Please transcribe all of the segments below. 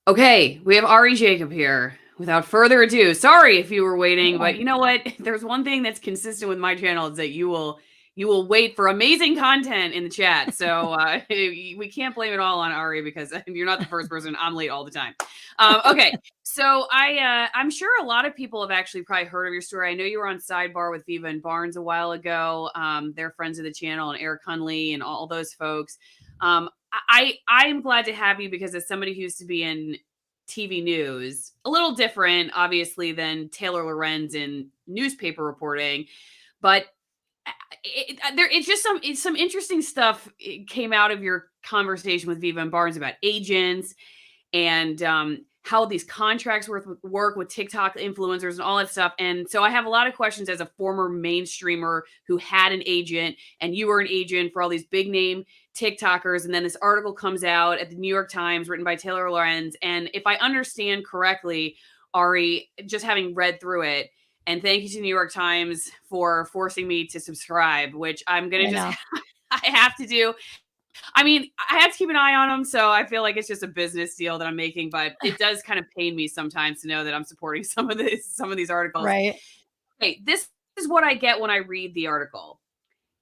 Okay, we have Ari Jacob here. Without further ado, sorry if you were waiting, but you know what? There's one thing that's consistent with my channel is that you will wait for amazing content in the chat. So we can't blame it all on Ari because you're not the first person. I'm late all the time. Okay, so I'm sure a lot of people have actually probably heard of your story. I know you were on Sidebar with Viva and Barnes a while ago. They're friends of the channel, and Eric Hunley and all those folks. I'm glad to have you because as somebody who used to be in TV news, a little different, obviously, than Taylor Lorenz in newspaper reporting, but it's just some interesting stuff came out of your conversation with Viva and Barnes about agents and how these contracts work with TikTok influencers and all that stuff. And so I have a lot of questions as a former mainstreamer who had an agent, and you were an agent for all these big name TikTokers. And then this article comes out at the New York Times written by Taylor Lorenz. And if I understand correctly, Ari, just having read through it, and thank you to the New York Times for forcing me to subscribe, which I'm going to just, I have to do. I mean, I have to keep an eye on them, so I feel like it's just a business deal that I'm making, but it does kind of pain me sometimes to know that I'm supporting some of these articles. Right. Okay, this is what I get when I read the article.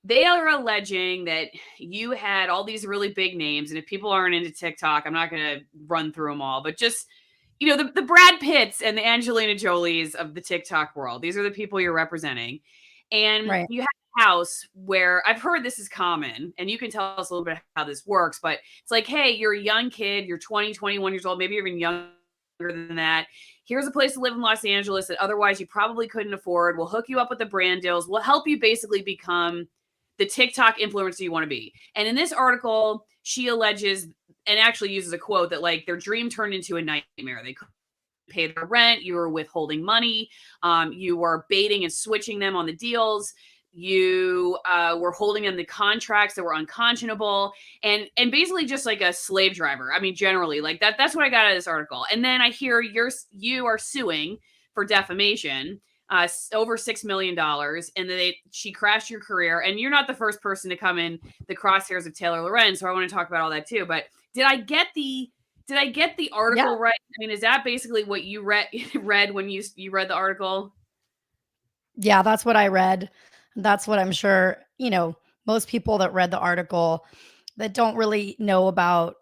They are alleging that you had all these really big names, and if people aren't into TikTok, I'm not going to run through them all, but just the Brad Pitts and the Angelina Jolies of the TikTok world. These are the people you're representing. And you have a house where I've heard this is common, and you can tell us a little bit how this works, but it's like, hey, you're a young kid, you're 20, 21 years old, maybe you're even younger than that. Here's a place to live in Los Angeles that otherwise you probably couldn't afford. We'll hook you up with the brand deals. We'll help you basically become the TikTok influencer you want to be. And in this article, she alleges and actually uses a quote that like their dream turned into a nightmare. They couldn't pay their rent. You were withholding money. You were baiting and switching them on the deals. You were holding them the contracts that were unconscionable and basically just like a slave driver. I mean, generally like that. That's what I got out of this article. And then I hear you are suing for defamation. Over $6 million, and she crashed your career. And you're not the first person to come in the crosshairs of Taylor Lorenz, so I want to talk about all that too. But did I get the article right? I mean, is that basically what you read when you read the article? Yeah, that's what I read. That's what I'm sure, most people that read the article that don't really know about,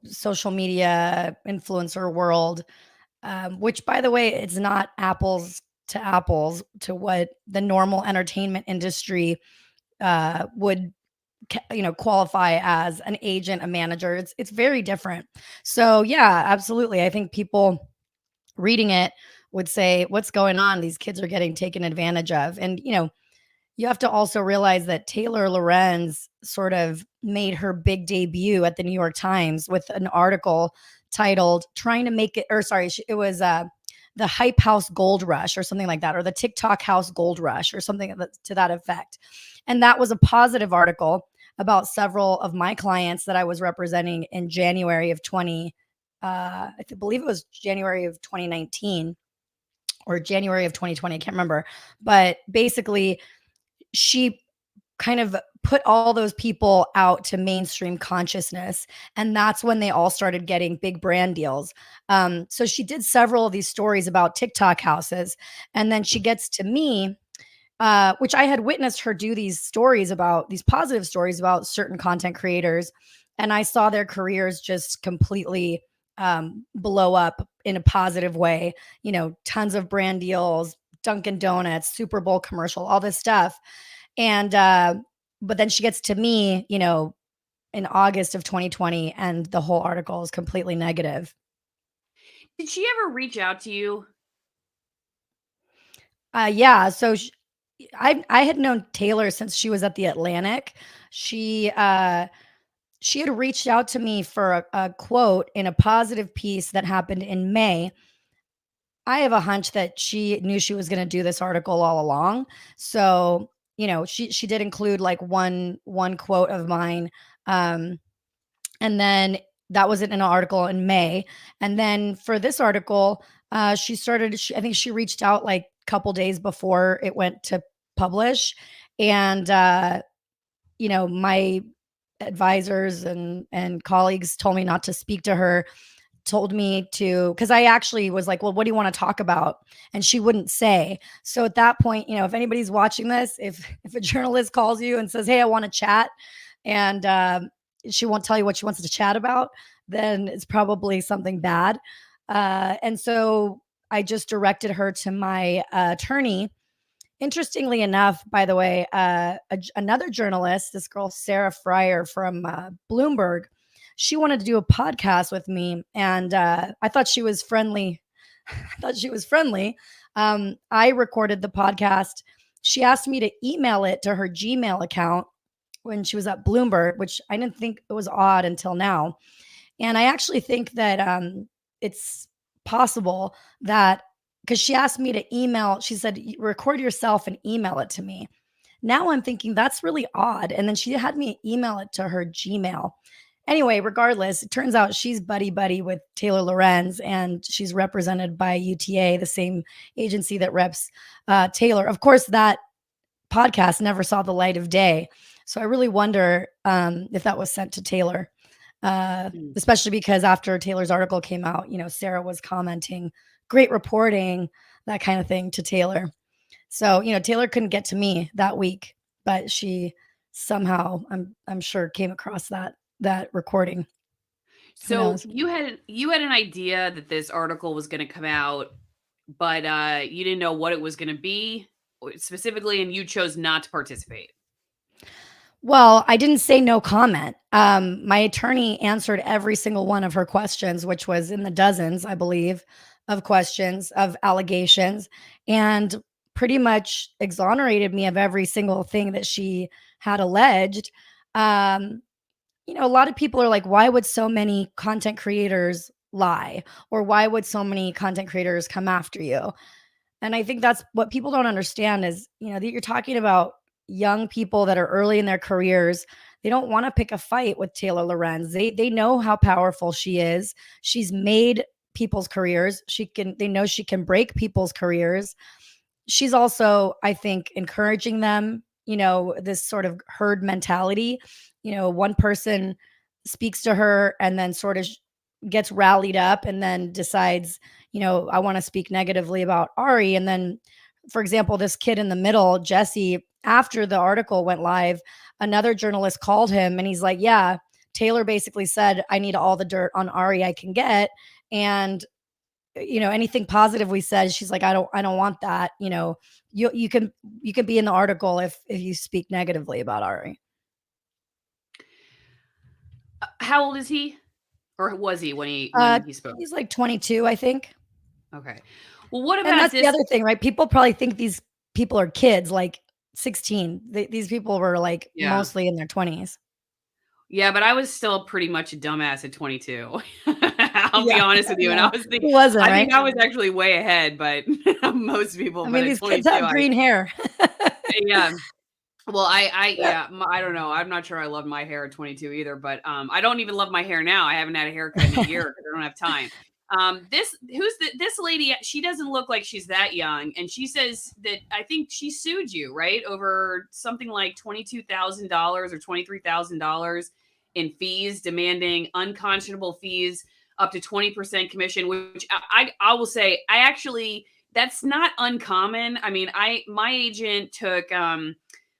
social media influencer world, which by the way, it's not apples to what the normal entertainment industry would qualify as an agent, a manager. It's very different. So yeah, absolutely. I think people reading it would say, what's going on? These kids are getting taken advantage of. And, you have to also realize that Taylor Lorenz sort of made her big debut at the New York Times with an article titled trying to make it, or sorry, it was the Hype House Gold Rush or something like that, or the TikTok House Gold Rush or something to that effect. And that was a positive article about several of my clients that I was representing in January of I believe it was January of 2019 or January of 2020. I can't remember. But basically, she kind of put all those people out to mainstream consciousness. And that's when they all started getting big brand deals. So she did several of these stories about TikTok houses. And then she gets to me, which I had witnessed her do these positive stories about certain content creators. And I saw their careers just completely blow up in a positive way, tons of brand deals, Dunkin' Donuts, Super Bowl commercial, all this stuff. And, but then she gets to me, in August of 2020, and the whole article is completely negative. Did she ever reach out to you? Yeah. So I had known Taylor since she was at the Atlantic. She had reached out to me for a quote in a positive piece that happened in May. I have a hunch that she knew she was going to do this article all along. So, she did include like one quote of mine. And then that was in an article in May. And then for this article, I think she reached out like a couple days before it went to publish. And, my advisors and colleagues told me not to speak to her told me to, because I actually was like, well, what do you want to talk about? And she wouldn't say. So at that point, if anybody's watching this, if a journalist calls you and says, hey, I want to chat, and she won't tell you what she wants to chat about, then it's probably something bad. And so I just directed her to my attorney. Interestingly enough, by the way, another journalist, this girl, Sarah Fryer from Bloomberg, she wanted to do a podcast with me. And I thought she was friendly. I recorded the podcast. She asked me to email it to her Gmail account when she was at Bloomberg, which I didn't think it was odd until now. And I actually think that it's possible that, because she asked me to email, she said, record yourself and email it to me. Now I'm thinking that's really odd. And then she had me email it to her Gmail. Anyway, regardless, it turns out she's buddy with Taylor Lorenz, and she's represented by UTA, the same agency that reps Taylor. Of course, that podcast never saw the light of day. So I really wonder if that was sent to Taylor. Especially because after Taylor's article came out, Sarah was commenting, great reporting, that kind of thing to Taylor. So, Taylor couldn't get to me that week, but she somehow, I'm sure, came across that recording. So you had an idea that this article was going to come out, but you didn't know what it was going to be specifically, and you chose not to participate. Well, I didn't say no comment. My attorney answered every single one of her questions, which was in the dozens, I believe, of questions, of allegations, and pretty much exonerated me of every single thing that she had alleged. A lot of people are like, why would so many content creators lie? Or why would so many content creators come after you? And I think that's what people don't understand is, that you're talking about young people that are early in their careers. They don't want to pick a fight with Taylor Lorenz. They know how powerful she is. She's made people's careers. They know she can break people's careers. She's also, I think, encouraging them, this sort of herd mentality. One person speaks to her and then sort of gets rallied up and then decides, I want to speak negatively about Ari. And then, for example, this kid in the middle, Jesse, after the article went live, another journalist called him and he's like, yeah, Taylor basically said, I need all the dirt on Ari I can get. And, anything positive we said, she's like, I don't want that. You can be in the article if you speak negatively about Ari. How old is he? Or was he when he spoke? He's like 22, I think. Okay. Well, what about and that's this? The other thing, right? People probably think these people are kids, like 16. These people were like mostly in their 20s. Yeah, but I was still pretty much a dumbass at 22. I'll be honest with you. Yeah. And I was thinking, I think I was actually way ahead, but most people. I mean, these kids have green hair. Yeah. Well, I don't know. I'm not sure I love my hair at 22 either, but I don't even love my hair now. I haven't had a haircut in a year because I don't have time. This lady, she doesn't look like she's that young. And she says that I think she sued you, right? Over something like $22,000 or $23,000 in fees, demanding unconscionable fees, up to 20% commission, which I will say, that's not uncommon. I mean, my agent took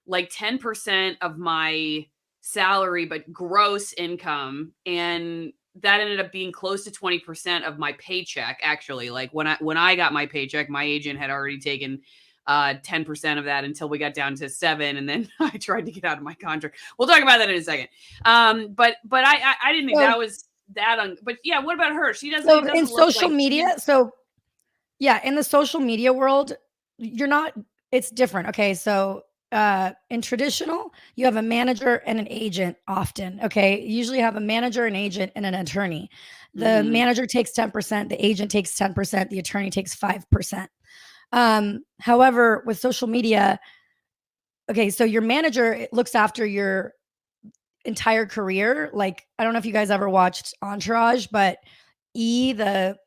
like 10% of my salary, but gross income. And that ended up being close to 20% of my paycheck. Actually, like when I got my paycheck, my agent had already taken 10% of that until we got down to 7%. And then I tried to get out of my contract. We'll talk about that in a second. But I didn't think that was that. But yeah, what about her? She doesn't. So in social media. So yeah, in the social media world, it's different. Okay. So in traditional, you have a manager and an agent often. Okay. You usually have a manager, an agent, and an attorney. The manager takes 10%, the agent takes 10%, the attorney takes 5%. However, with social media, okay, so your manager looks after your entire career. Like, I don't know if you guys ever watched Entourage, but the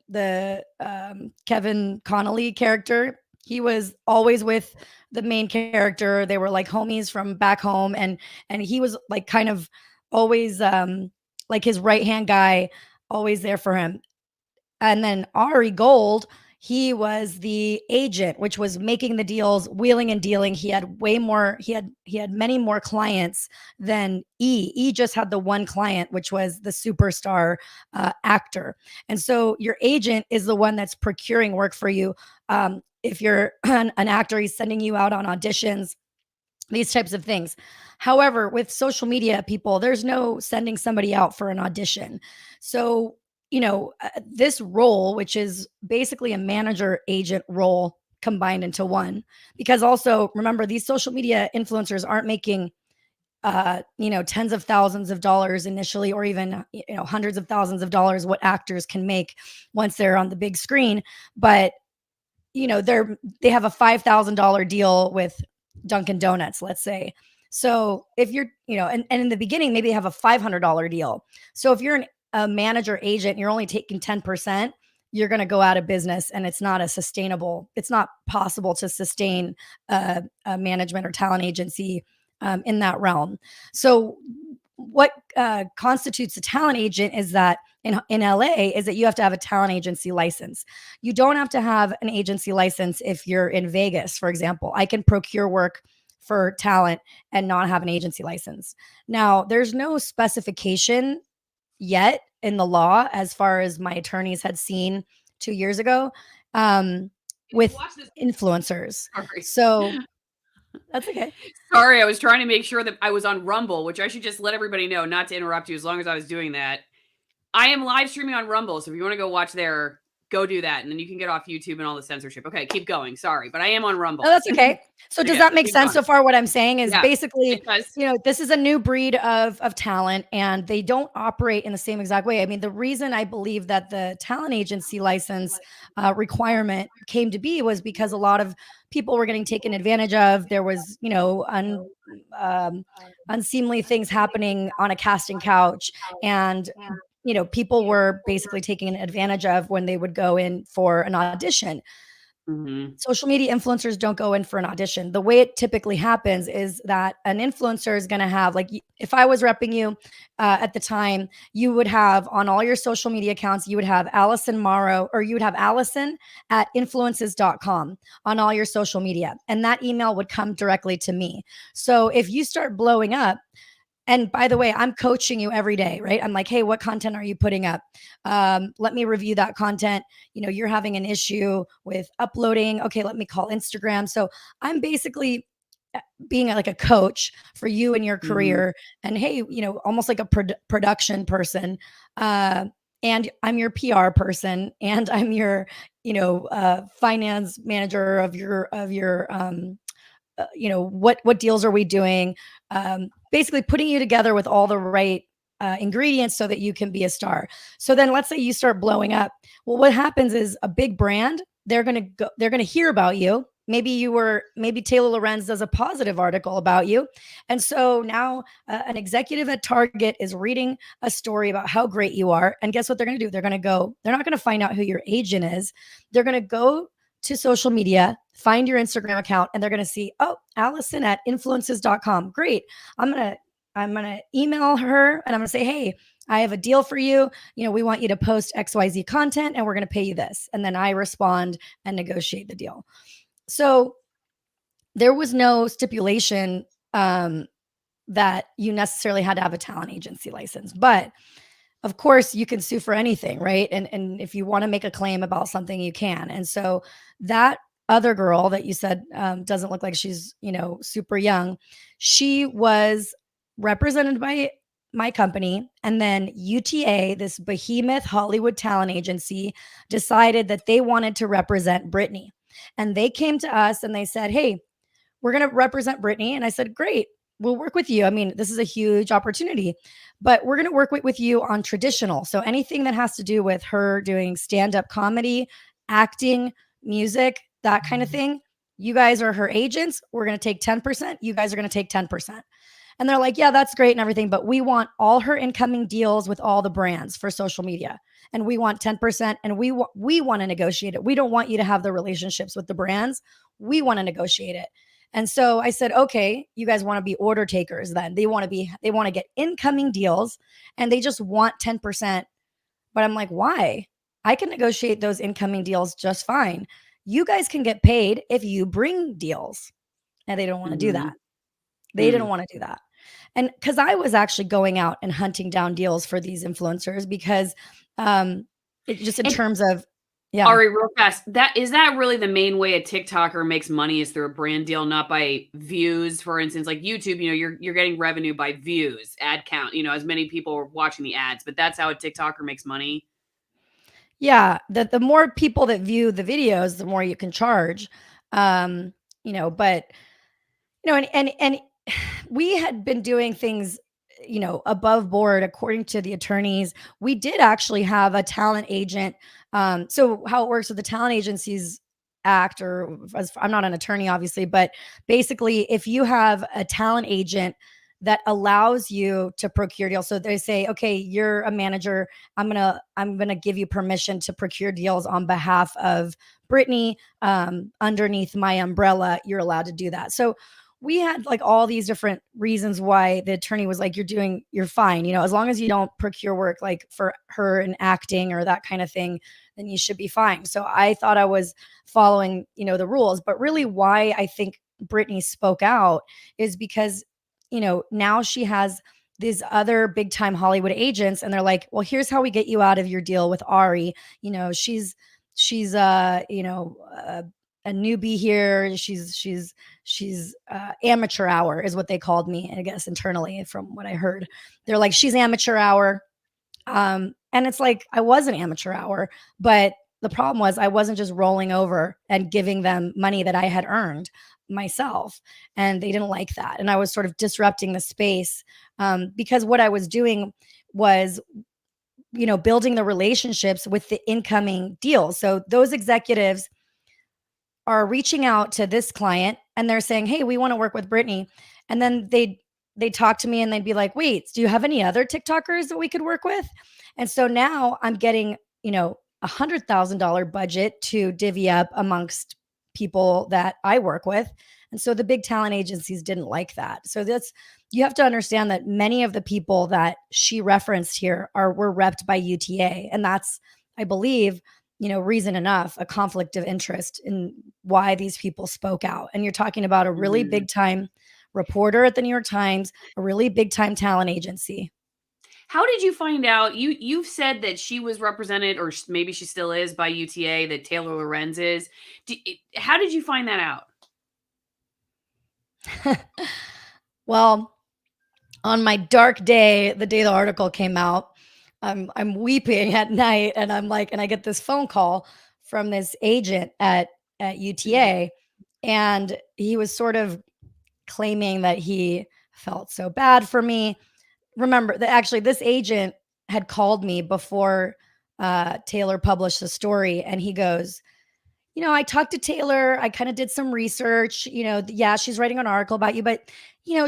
Kevin Connolly character, he was always with the main character. They were like homies from back home, and he was like kind of always like his right hand guy, always there for him. And then Ari Gold, he was the agent, which was making the deals, wheeling and dealing. He had way more, he had many more clients than E. E just had the one client, which was the superstar actor. And so your agent is the one that's procuring work for you. If you're an actor, he's sending you out on auditions, these types of things. However, with social media people, there's no sending somebody out for an audition. So, this role, which is basically a manager agent role combined into one, because also remember, these social media influencers aren't making, tens of thousands of dollars initially, or even, hundreds of thousands of dollars, what actors can make once they're on the big screen. But, they have a $5,000 deal with Dunkin' Donuts, let's say. So if you're, and in the beginning, maybe they have a $500 deal. So if you're a manager agent, and you're only taking 10%, you're going to go out of business, and it's not it's not possible to sustain a management or talent agency in that realm. So what constitutes a talent agent is that in LA is that you have to have a talent agency license. You don't have to have an agency license if you're in Vegas, for example. I can procure work for talent and not have an agency license. Now, there's no specification yet in the law, as far as my attorneys had seen 2 years ago, with influencers. Sorry. So that's okay. Sorry, I was trying to make sure that I was on Rumble, which I should just let everybody know, not to interrupt you as long as I was doing that. I am live streaming on Rumble, so if you want to go watch there, go do that, and then you can get off YouTube and all the censorship. Okay, keep going. Sorry, but I am on Rumble. Oh, that's okay. So does that make sense so far? What I'm saying is basically, this is a new breed of talent, and they don't operate in the same exact way. I mean, the reason I believe that the talent agency license requirement came to be was because a lot of people were getting taken advantage of. There was, unseemly things happening on a casting couch, and people were basically taking advantage of when they would go in for an audition. Mm-hmm. Social media influencers don't go in for an audition. The way it typically happens is that an influencer is going to have, like, if I was repping you at the time, you would have on all your social media accounts, you would have Allison Morrow, or you would have Allison at influences.com on all your social media. And that email would come directly to me. So if you start blowing up, and by the way, I'm coaching you every day, right? I'm like, hey, what content are you putting up? Let me review that content. You're having an issue with uploading. Okay, let me call Instagram. So I'm basically being like a coach for you and your career. And hey, almost like a production person. And I'm your PR person, and I'm your, finance manager of your what deals are we doing? Basically putting you together with all the right ingredients so that you can be a star. So then let's say you start blowing up. Well, what happens is a big brand, they're going to hear about you. Maybe Taylor Lorenz does a positive article about you. And so now an executive at Target is reading a story about how great you are. And guess what they're going to do? They're not going to find out who your agent is. They're going to go to social media, find your Instagram account, and they're going to see, oh, Allison at influences.com. Great. I'm going to email her, and I'm going to say, hey, I have a deal for you. We want you to post XYZ content, and we're going to pay you this. And then I respond and negotiate the deal. So there was no stipulation that you necessarily had to have a talent agency license, but of course you can sue for anything, right? And if you want to make a claim about something, you can. And so that other girl that you said doesn't look like she's, super young, she was represented by my company. And then UTA, this behemoth Hollywood talent agency, decided that they wanted to represent Britney. And they came to us and they said, hey, we're going to represent Britney. And I said, great, we'll work with you. I mean, this is a huge opportunity, but we're going to work with you on traditional. So anything that has to do with her doing stand-up comedy, acting, music, that kind of thing, you guys are her agents. We're going to take 10%. You guys are going to take 10%. And they're like, yeah, that's great and everything, but we want all her incoming deals with all the brands for social media. And we want 10%, and we want to negotiate it. We don't want you to have the relationships with the brands. We want to negotiate it. And so I said, okay, you guys want to be order takers then. They want to get incoming deals, and they just want 10%. But I'm like, why? I can negotiate those incoming deals just fine. You guys can get paid if you bring deals. And they don't want to do that. They didn't want to do that. And because I was actually going out and hunting down deals for these influencers because it just in terms of, yeah. Ari, real fast, is that really the main way a TikToker makes money is through a brand deal, not by views? For instance, like YouTube, you're getting revenue by views, ad count, as many people are watching the ads, but that's how a TikToker makes money. Yeah, the more people that view the videos, the more you can charge. But and we had been doing things, above board according to the attorneys. We did actually have a talent agent. So how it works with the Talent Agencies Act, or I'm not an attorney, obviously, but basically, if you have a talent agent that allows you to procure deals, so they say, okay, you're a manager, I'm gonna give you permission to procure deals on behalf of Brittany, underneath my umbrella. You're allowed to do that. So we had like all these different reasons why the attorney was like, you're fine. As long as you don't procure work like for her in acting or that kind of thing, then you should be fine. So I thought I was following, the rules, but really why I think Brittany spoke out is because, now she has these other big time Hollywood agents and they're like, well, here's how we get you out of your deal with Ari. She's a newbie here. She's amateur hour is what they called me, I guess, internally from what I heard. They're like, she's amateur hour. And it's like, I was an amateur hour, but the problem was I wasn't just rolling over and giving them money that I had earned myself. And they didn't like that. And I was sort of disrupting the space because what I was doing was, building the relationships with the incoming deals. So those executives are reaching out to this client and they're saying, hey, we want to work with Brittany. And then they talk to me and they'd be like, wait, do you have any other TikTokers that we could work with? And so now I'm getting, $100,000 budget to divvy up amongst people that I work with. And so the big talent agencies didn't like that. So you have to understand that many of the people that she referenced here were repped by UTA. And that's, I believe, reason enough, a conflict of interest in why these people spoke out. And you're talking about a really big time reporter at the New York Times, a really big time talent agency. How did you find out? You've said that she was represented, or maybe she still is, by UTA, that Taylor Lorenz is. How did you find that out? Well, on my dark day, the day the article came out, I'm weeping at night, and I'm like, and I get this phone call from this agent at UTA, and he was sort of claiming that he felt so bad for me. Remember that actually this agent had called me before Taylor published the story, and he goes, I talked to Taylor. I kind of did some research. Yeah, she's writing an article about you, but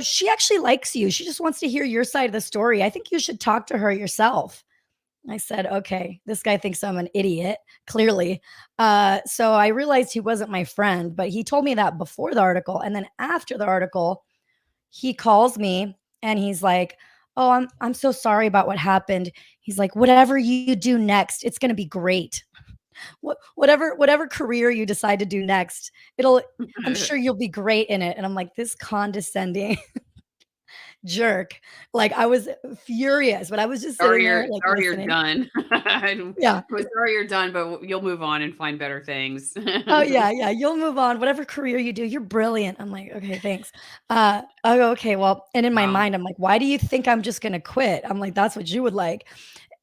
she actually likes you. She just wants to hear your side of the story. I think you should talk to her yourself. I said, okay, this guy thinks I'm an idiot, clearly. So I realized he wasn't my friend, but he told me that before the article. And then after the article, he calls me and he's like, oh, I'm so sorry about what happened. He's like, whatever you do next, it's going to be great. Whatever career you decide to do next, I'm sure you'll be great in it. And I'm like, this condescending jerk. Like, I was furious, but I was just sitting there like, sorry you're done. Yeah. Sorry you're done, but you'll move on and find better things. Oh yeah, you'll move on. Whatever career you do, you're brilliant. I'm like, okay, thanks. I go, okay, well, and in my mind, I'm like, why do you think I'm just gonna quit? I'm like, that's what you would like.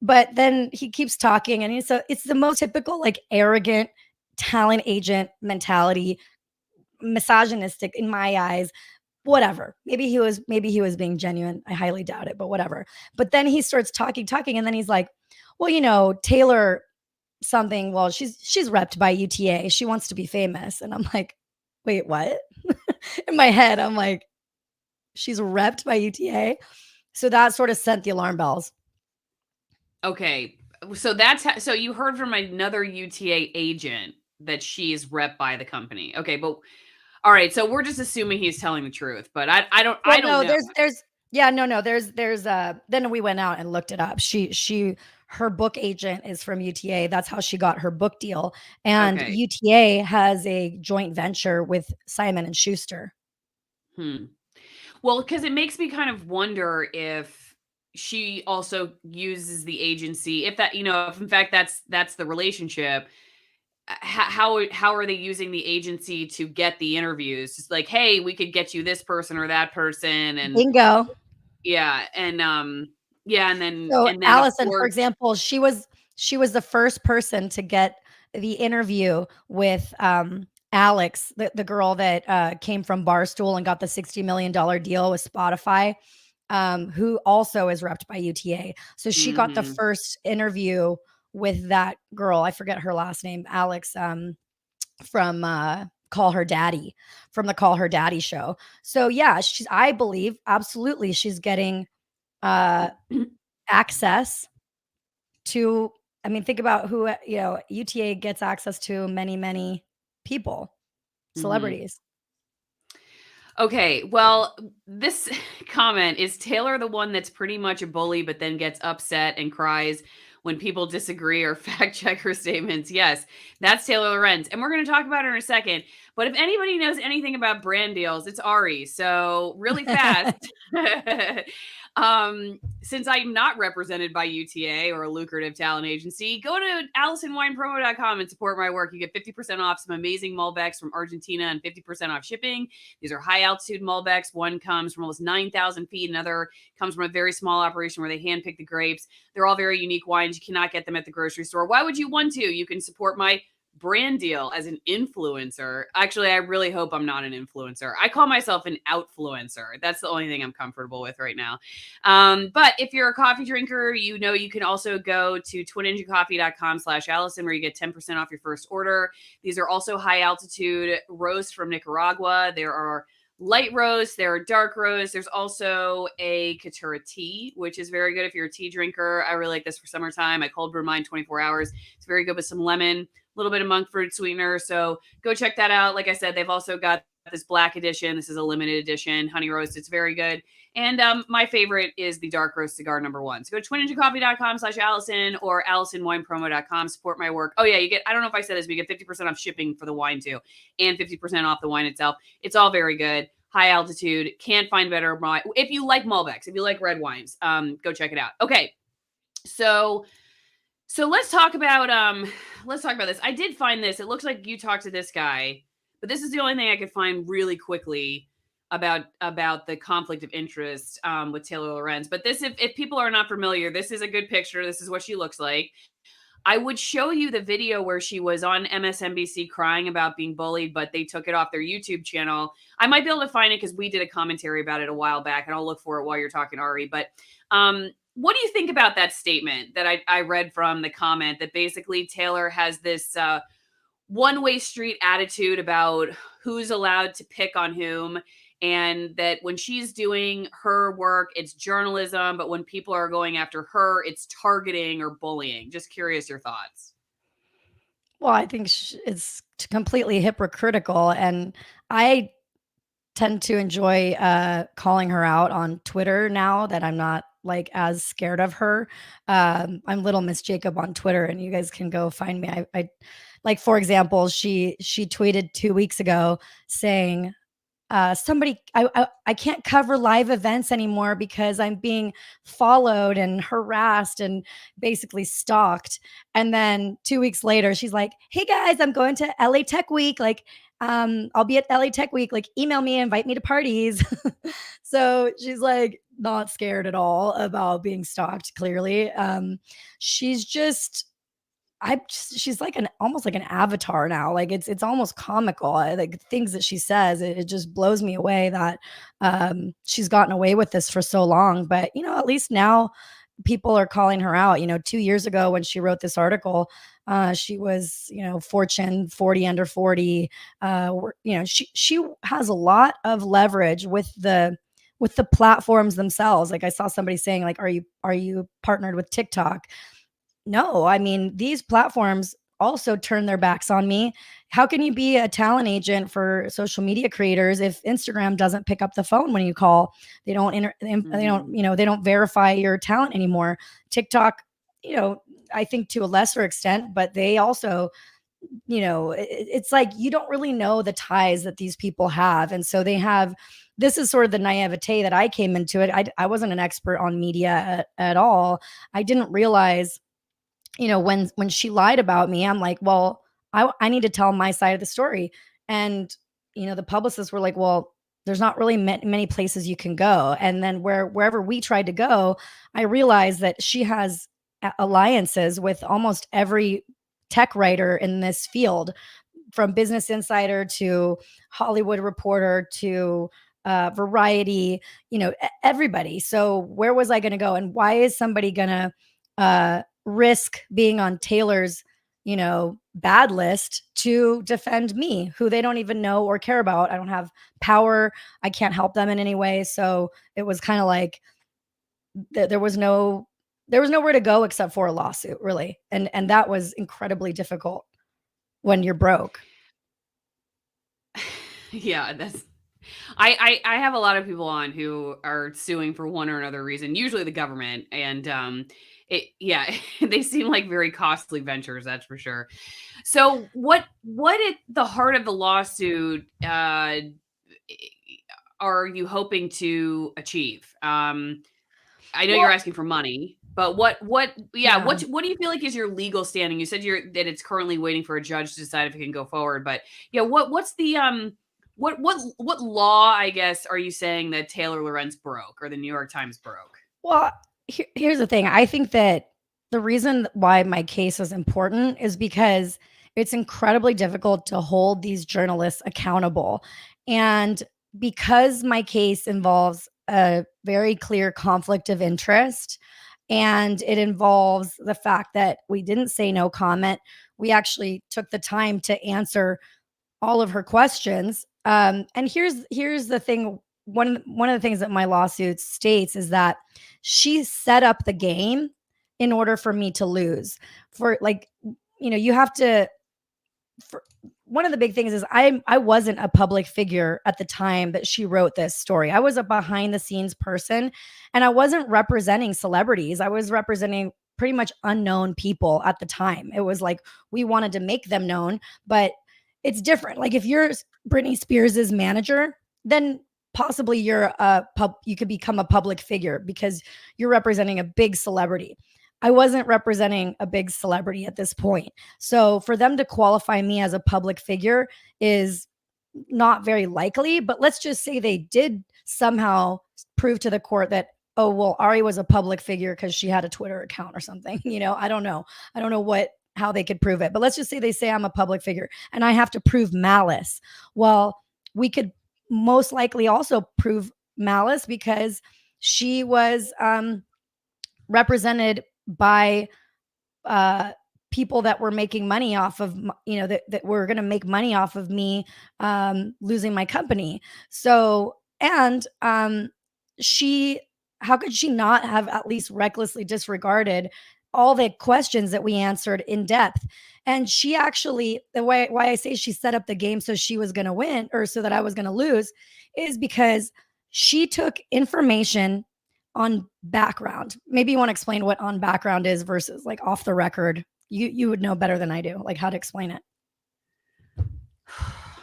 But then he keeps talking, and it's the most typical, like, arrogant talent agent mentality, misogynistic in my eyes. Whatever. Maybe he was being genuine. I highly doubt it, but whatever. But then he starts talking, and then he's like, well, Taylor something, well, she's repped by UTA. She wants to be famous. And I'm like, wait, what? In my head, I'm like, she's repped by UTA. So that sort of sent the alarm bells. Okay. So so you heard from another UTA agent that she's repped by the company. Okay, but all right, so we're just assuming he's telling the truth, but I don't know. Then we went out and looked it up. She her book agent is from UTA. That's how she got her book deal. And Okay. UTA has a joint venture with Simon and Schuster. Well, because it makes me kind of wonder if she also uses the agency, if that, if in fact that's the relationship. How are they using the agency to get the interviews? Just like, hey, we could get you this person or that person, and Bingo. yeah, and So then of Allison, for course, example, she was the first person to get the interview with Alex, the girl that came from Barstool and got the $60 million deal with Spotify, who also is repped by UTA. So she got the mhm. first interview with that girl. I forget her last name, Alex, from Call Her Daddy, from the Call Her Daddy show. So yeah, I believe absolutely she's getting access to, I mean, think about who, UTA gets access to many people, Mhm. celebrities. Okay, well, this comment, is Taylor the one that's pretty much a bully but then gets upset and cries when people disagree or fact check her statements? Yes, that's Taylor Lorenz. And we're going to talk about her in a second. But if anybody knows anything about brand deals, it's Ari. So, really fast, since I'm not represented by UTA or a lucrative talent agency, go to AllisonWinePromo.com and support my work. You get 50% off some amazing Malbecs from Argentina and 50% off shipping. These are high altitude Malbecs. One comes from almost 9,000 feet. Another comes from a very small operation where they handpick the grapes. They're all very unique wines. You cannot get them at the grocery store. Why would you want to? You can support my brand deal as an influencer. Actually, I really hope I'm not an influencer. I call myself an outfluencer. That's the only thing I'm comfortable with right now. But if you're a coffee drinker, you can also go to twinenginecoffee.com/Allison, where you get 10% off your first order. These are also high altitude roasts from Nicaragua. There are light roast, there are dark roast. There's also a Caturra tea, which is very good if you're a tea drinker. I really like this for summertime. I cold brew mine 24 hours. It's very good with some lemon, a little bit of monk fruit sweetener. So go check that out. Like I said, they've also got this black edition. This is a limited edition honey roast. It's very good. And my favorite is the dark roast cigar #1. So go to twinenginecoffee.com/Allison or AllisonWinePromo.com. Support my work. Oh yeah, you get, I don't know if I said this, but you get 50% off shipping for the wine too, and 50% off the wine itself. It's all very good. High altitude. Can't find better. If you like Malbecs, if you like red wines, go check it out. Okay. So let's talk about this. I did find this. It looks like you talked to this guy, but this is the only thing I could find really quickly about the conflict of interest with Taylor Lorenz. But this, if people are not familiar, this is a good picture. This is what she looks like. I would show you the video where she was on MSNBC crying about being bullied, but they took it off their YouTube channel. I might be able to find it because we did a commentary about it a while back, and I'll look for it while you're talking, Ari. But what do you think about that statement that I read from the comment, that basically Taylor has this one-way street attitude about who's allowed to pick on whom, and that when she's doing her work, it's journalism, but when people are going after her, it's targeting or bullying? Just curious your thoughts. Well, I think it's completely hypocritical, and I tend to enjoy calling her out on Twitter now that I'm not like as scared of her. I'm Little Miss Jacob on Twitter, and you guys can go find me. I like, for example, she tweeted 2 weeks ago saying, somebody, I can't cover live events anymore because I'm being followed and harassed and basically stalked. And then 2 weeks later, she's like, hey guys, I'm going to LA Tech Week. Like, I'll be at LA Tech Week. Like, email me, invite me to parties. So she's like not scared at all about being stalked, clearly. She's just, she's like almost like an avatar now. Like, it's almost comical. Like, things that she says, it just blows me away that she's gotten away with this for so long. But at least now people are calling her out. 2 years ago when she wrote this article, she was Fortune 40 under 40. She has a lot of leverage with the platforms themselves. Like, I saw somebody saying, like, are you partnered with TikTok? No, I mean, these platforms also turn their backs on me. How can you be a talent agent for social media creators if Instagram doesn't pick up the phone when you call? They don't they don't verify your talent anymore. TikTok I think to a lesser extent, but they also, it's like you don't really know the ties that these people have. And so this is sort of the naivete that I came into it. I wasn't an expert on media at all. I didn't realize, when she lied about me, I'm like, well, I need to tell my side of the story. And, the publicists were like, well, there's not really many places you can go. And then wherever we tried to go, I realized that she has alliances with almost every tech writer in this field, from Business Insider to Hollywood Reporter to Variety, everybody. So where was I going to go? And why is somebody going to risk being on Taylor's, bad list to defend me, who they don't even know or care about? I don't have power. I can't help them in any way. So it was kind of like there was nowhere to go except for a lawsuit, really. And that was incredibly difficult when you're broke. Yeah, I have a lot of people on who are suing for one or another reason, usually the government, and they seem like very costly ventures, that's for sure. So what at the heart of the lawsuit are you hoping to achieve? I know you're asking for money, but what do you feel like is your legal standing? You said that it's currently waiting for a judge to decide if it can go forward, but yeah, what's the what law, I guess, are you saying that Taylor Lorenz broke or the New York Times broke? Well, here's the thing. I think that the reason why my case is important is because it's incredibly difficult to hold these journalists accountable. And because my case involves a very clear conflict of interest, and it involves the fact that we didn't say no comment, we actually took the time to answer all of her questions. And here's the thing. One of the things that my lawsuit states is that she set up the game in order for me to lose. For like, you have to. One of the big things is I wasn't a public figure at the time that she wrote this story. I was a behind the scenes person, and I wasn't representing celebrities. I was representing pretty much unknown people at the time. It was like we wanted to make them known, but it's different. Like if you're Britney Spears's manager, then possibly you could become a public figure because you're representing a big celebrity. I wasn't representing a big celebrity at this point. So for them to qualify me as a public figure is not very likely, but let's just say they did somehow prove to the court that, oh, well, Ari was a public figure because she had a Twitter account or something. I don't know. I don't know how they could prove it, but let's just say they say I'm a public figure and I have to prove malice. Well, we could most likely also prove malice because she was represented by people that were making money off of, that were going to make money off of me losing my company. So, and how could she not have at least recklessly disregarded all the questions that we answered in depth? And she actually, why I say she set up the game so she was going to win, or so that I was going to lose, is because she took information on background. Maybe you want to explain what on background is versus like off the record. You would know better than I do, like how to explain it.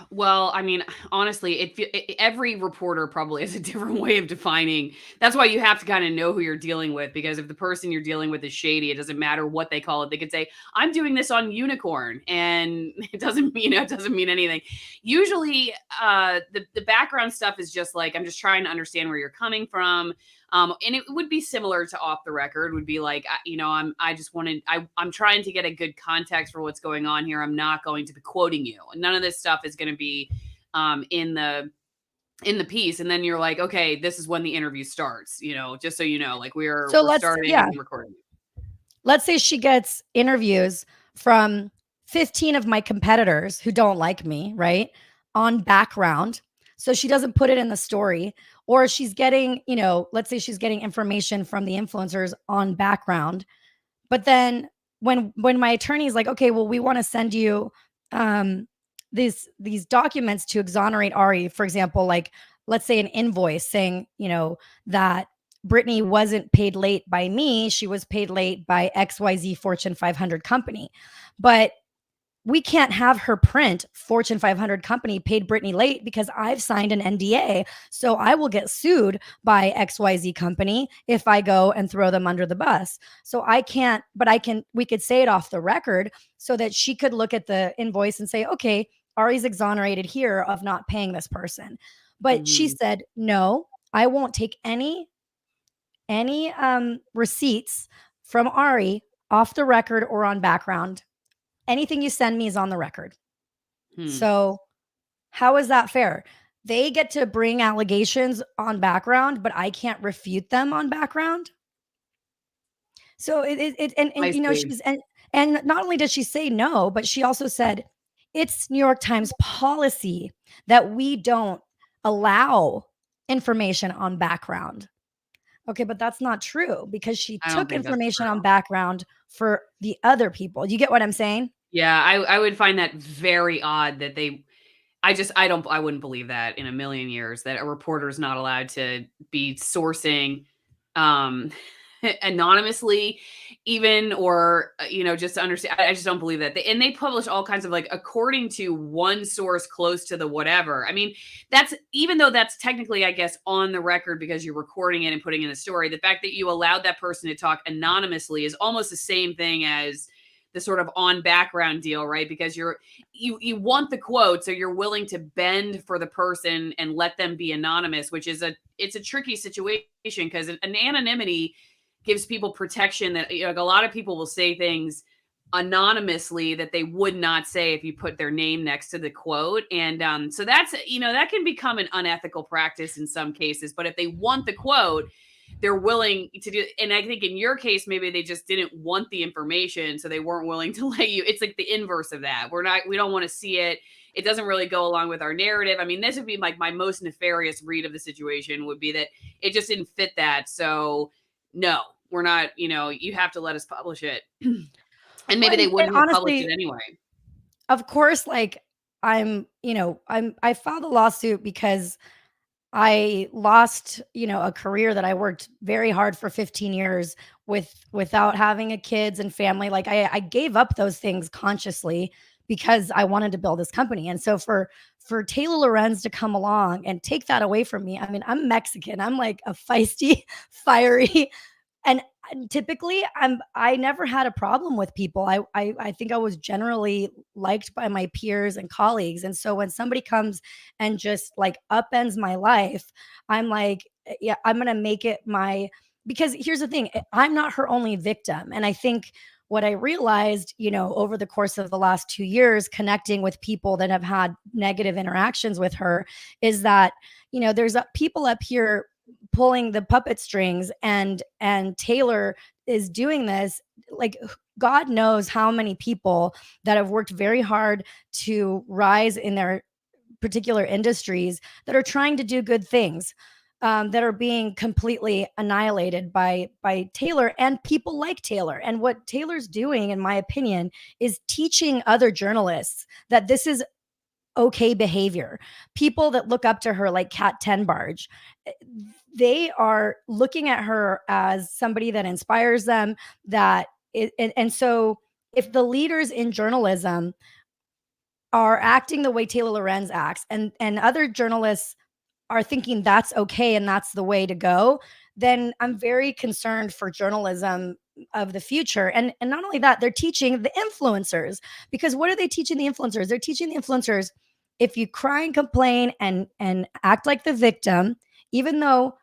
Well, I mean, honestly, every reporter probably has a different way of defining. That's why you have to kind of know who you're dealing with, because if the person you're dealing with is shady, it doesn't matter what they call it. They could say, "I'm doing this on Unicorn," and it doesn't mean anything. Usually, the background stuff is just like, I'm just trying to understand where you're coming from. And it would be similar to off the record, would be like, I'm trying to get a good context for what's going on here. I'm not going to be quoting you. None of this stuff is going to be in the piece. And then you're like, okay, this is when the interview starts, just so you know, like we're starting and recording. Let's say she gets interviews from 15 of my competitors who don't like me, right? On background. So she doesn't put it in the story, or she's getting, let's say she's getting information from the influencers on background. But then when my attorney is like, okay, well, we want to send you these documents to exonerate Ari, for example, like let's say an invoice saying, that Brittany wasn't paid late by me. She was paid late by XYZ Fortune 500 company. But we can't have her print Fortune 500 company paid Brittany late because I've signed an NDA. So I will get sued by XYZ company if I go and throw them under the bus. So I can't, but we could say it off the record so that she could look at the invoice and say, okay, Ari's exonerated here of not paying this person. But she said, no, I won't take any receipts from Ari off the record or on background. Anything you send me is on the record. So how is that fair? They get to bring allegations on background, but I can't refute them on background. So and you know, she's and not only did she say no, but she also said it's New York Times policy that we don't allow information on background. Okay, but that's not true because she took information on background for the other people. You get what I'm saying? Yeah, I would find that very odd that I wouldn't believe that in a million years that a reporter is not allowed to be sourcing anonymously even, or just to understand. I just don't believe that. And they publish all kinds of, like, according to one source close to the whatever. I mean, that's, even though that's technically, I guess, on the record because you're recording it and putting in the story, the fact that you allowed that person to talk anonymously is almost the same thing as the sort of on background deal, right? Because you want the quote, so you're willing to bend for the person and let them be anonymous, which is it's a tricky situation because an anonymity gives people protection that, like, a lot of people will say things anonymously that they would not say if you put their name next to the quote. And so that's, that can become an unethical practice in some cases. But if they want the quote, they're willing to do. And I think in your case, maybe they just didn't want the information, so they weren't willing to let you. It's like the inverse of that. We don't want to see it. It doesn't really go along with our narrative. I mean, this would be like my most nefarious read of the situation would be that it just didn't fit that. So no, we're not, you have to let us publish it. And maybe they wouldn't have published it anyway. Of course, like I filed a lawsuit because I lost, a career that I worked very hard for 15 years without having a kids and family. Like I gave up those things consciously because I wanted to build this company. And so for Taylor Lorenz to come along and take that away from me, I mean, I'm Mexican. I'm like a feisty, fiery, and typically I never had a problem with people. I think I was generally liked by my peers and colleagues. And so when somebody comes and just like upends my life, I'm like, yeah, I'm going to make it because here's the thing, I'm not her only victim. And I think what I realized, over the course of the last 2 years, connecting with people that have had negative interactions with her, is that, there's people up here pulling the puppet strings, and Taylor is doing this. Like, God knows how many people that have worked very hard to rise in their particular industries that are trying to do good things, that are being completely annihilated by Taylor and people like Taylor. And what Taylor's doing, in my opinion, is teaching other journalists that this is okay behavior. People that look up to her, like Kat Tenbarge, they are looking at her as somebody that inspires them. And so if the leaders in journalism are acting the way Taylor Lorenz acts, and other journalists are thinking that's okay and that's the way to go, then I'm very concerned for journalism of the future. And not only that, they're teaching the influencers, because what are they teaching the influencers? They're teaching the influencers, if you cry and complain and act like the victim, even though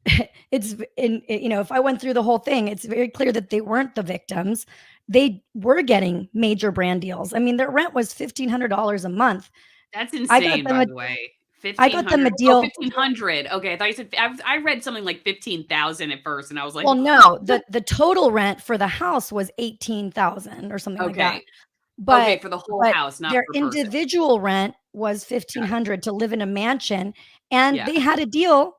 if I went through the whole thing, it's very clear that they weren't the victims. They were getting major brand deals. I mean, their rent was $1,500 a month. That's insane, by the way. I got them a deal. 1,500. Okay, I thought you said I read something like 15,000 at first, and I was like, well, no, the total rent for the house was 18,000 or something like that. But okay, for the whole house, not their per individual rent was 1,500 to live in a mansion, and they had a deal.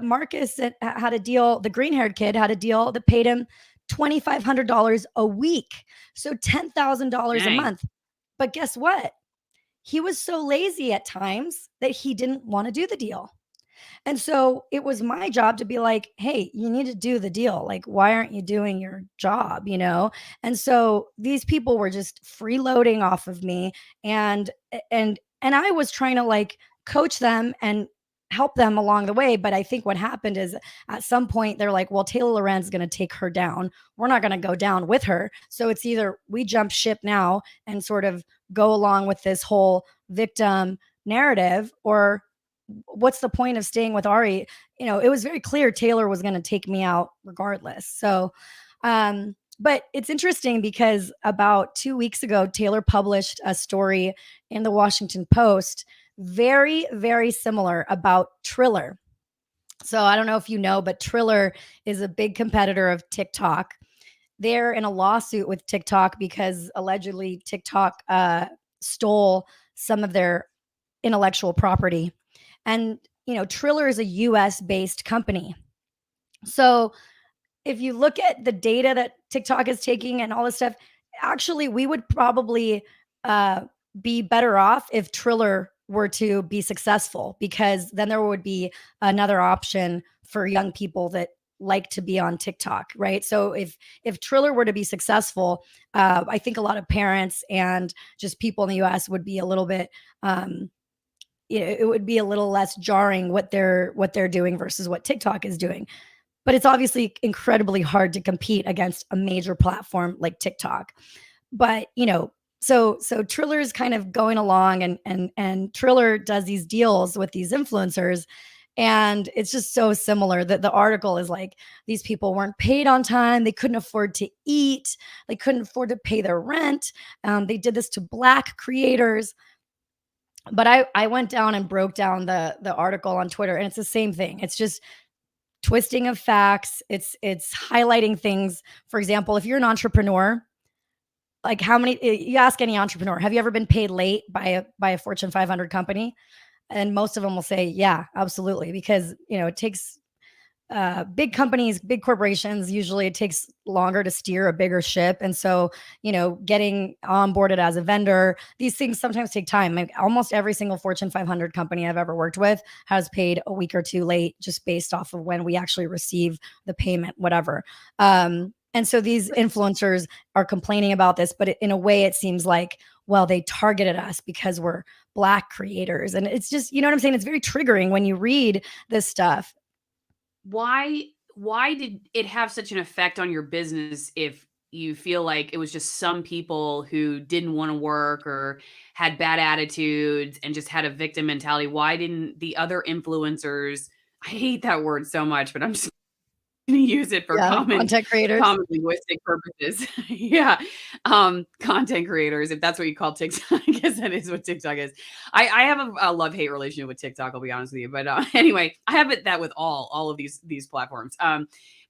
Marcus had a deal. The green-haired kid had a deal that paid him $2,500 a week, so $10,000 a month. But guess what? He was so lazy at times that he didn't want to do the deal. And so it was my job to be like, hey, you need to do the deal. Like, why aren't you doing your job? And so these people were just freeloading off of me. And I was trying to like coach them and help them along the way. But I think what happened is at some point they're like, well, Taylor Lorenz is going to take her down. We're not going to go down with her. So it's either we jump ship now and sort of go along with this whole victim narrative, or what's the point of staying with Ari? It was very clear Taylor was going to take me out regardless. So, but it's interesting because about 2 weeks ago, Taylor published a story in the Washington Post, very, very similar, about Triller. So I don't know if you know, but Triller is a big competitor of TikTok. They're in a lawsuit with TikTok because allegedly TikTok stole some of their intellectual property. And, Triller is a US based company. So if you look at the data that TikTok is taking and all this stuff, actually, we would probably uh, be better off if Triller were to be successful, because then there would be another option for young people that like to be on TikTok, right? So if Triller were to be successful, I think a lot of parents and just people in the US would be a little bit it would be a little less jarring what they're doing versus what TikTok is doing. But it's obviously incredibly hard to compete against a major platform like TikTok. But so Triller is kind of going along, and Triller does these deals with these influencers, and it's just so similar that the article is like, these people weren't paid on time, they couldn't afford to eat, they couldn't afford to pay their rent, they did this to Black creators. But I went down and broke down the article on Twitter, and it's the same thing. It's just twisting of facts. It's highlighting things. For example, if you're an entrepreneur, like how many, you ask any entrepreneur, have you ever been paid late by a Fortune 500 company? And most of them will say, yeah, absolutely, because it takes big companies, big corporations, usually it takes longer to steer a bigger ship. And so, getting onboarded as a vendor, these things sometimes take time. Like almost every single Fortune 500 company I've ever worked with has paid a week or two late, just based off of when we actually receive the payment, whatever. And so these influencers are complaining about this, but in a way it seems like, well, they targeted us because we're Black creators. And it's just, you know what I'm saying? It's very triggering when you read this stuff. Why did it have such an effect on your business if you feel like it was just some people who didn't want to work or had bad attitudes and just had a victim mentality? Why didn't the other influencers, I hate that word so much, but I'm just going to use it for Yeah, common content creators. linguistic purposes. Yeah. Content creators, if that's what you call TikTok, I guess that is what TikTok is. I have a love-hate relationship with TikTok, I'll be honest with you. But anyway, I have that with all of these platforms.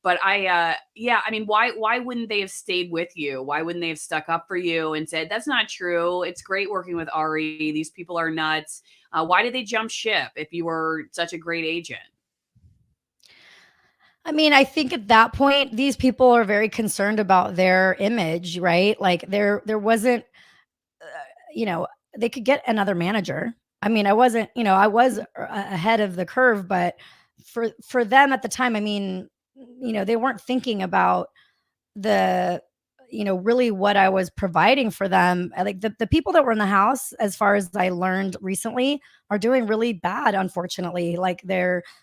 But yeah, I mean, why wouldn't they have stayed with you? Why wouldn't they have stuck up for you and said, that's not true, it's great working with Ari, these people are nuts? Why did they jump ship if you were such a great agent? I mean, I think at that point, these people are very concerned about their image, right? Like there wasn't, uh, you know, they could get another manager. I mean, I was ahead of the curve, but for them at the time, I mean, they weren't thinking about the really what I was providing for them. Like the people that were in the house, as far as I learned recently, are doing really bad, unfortunately. Like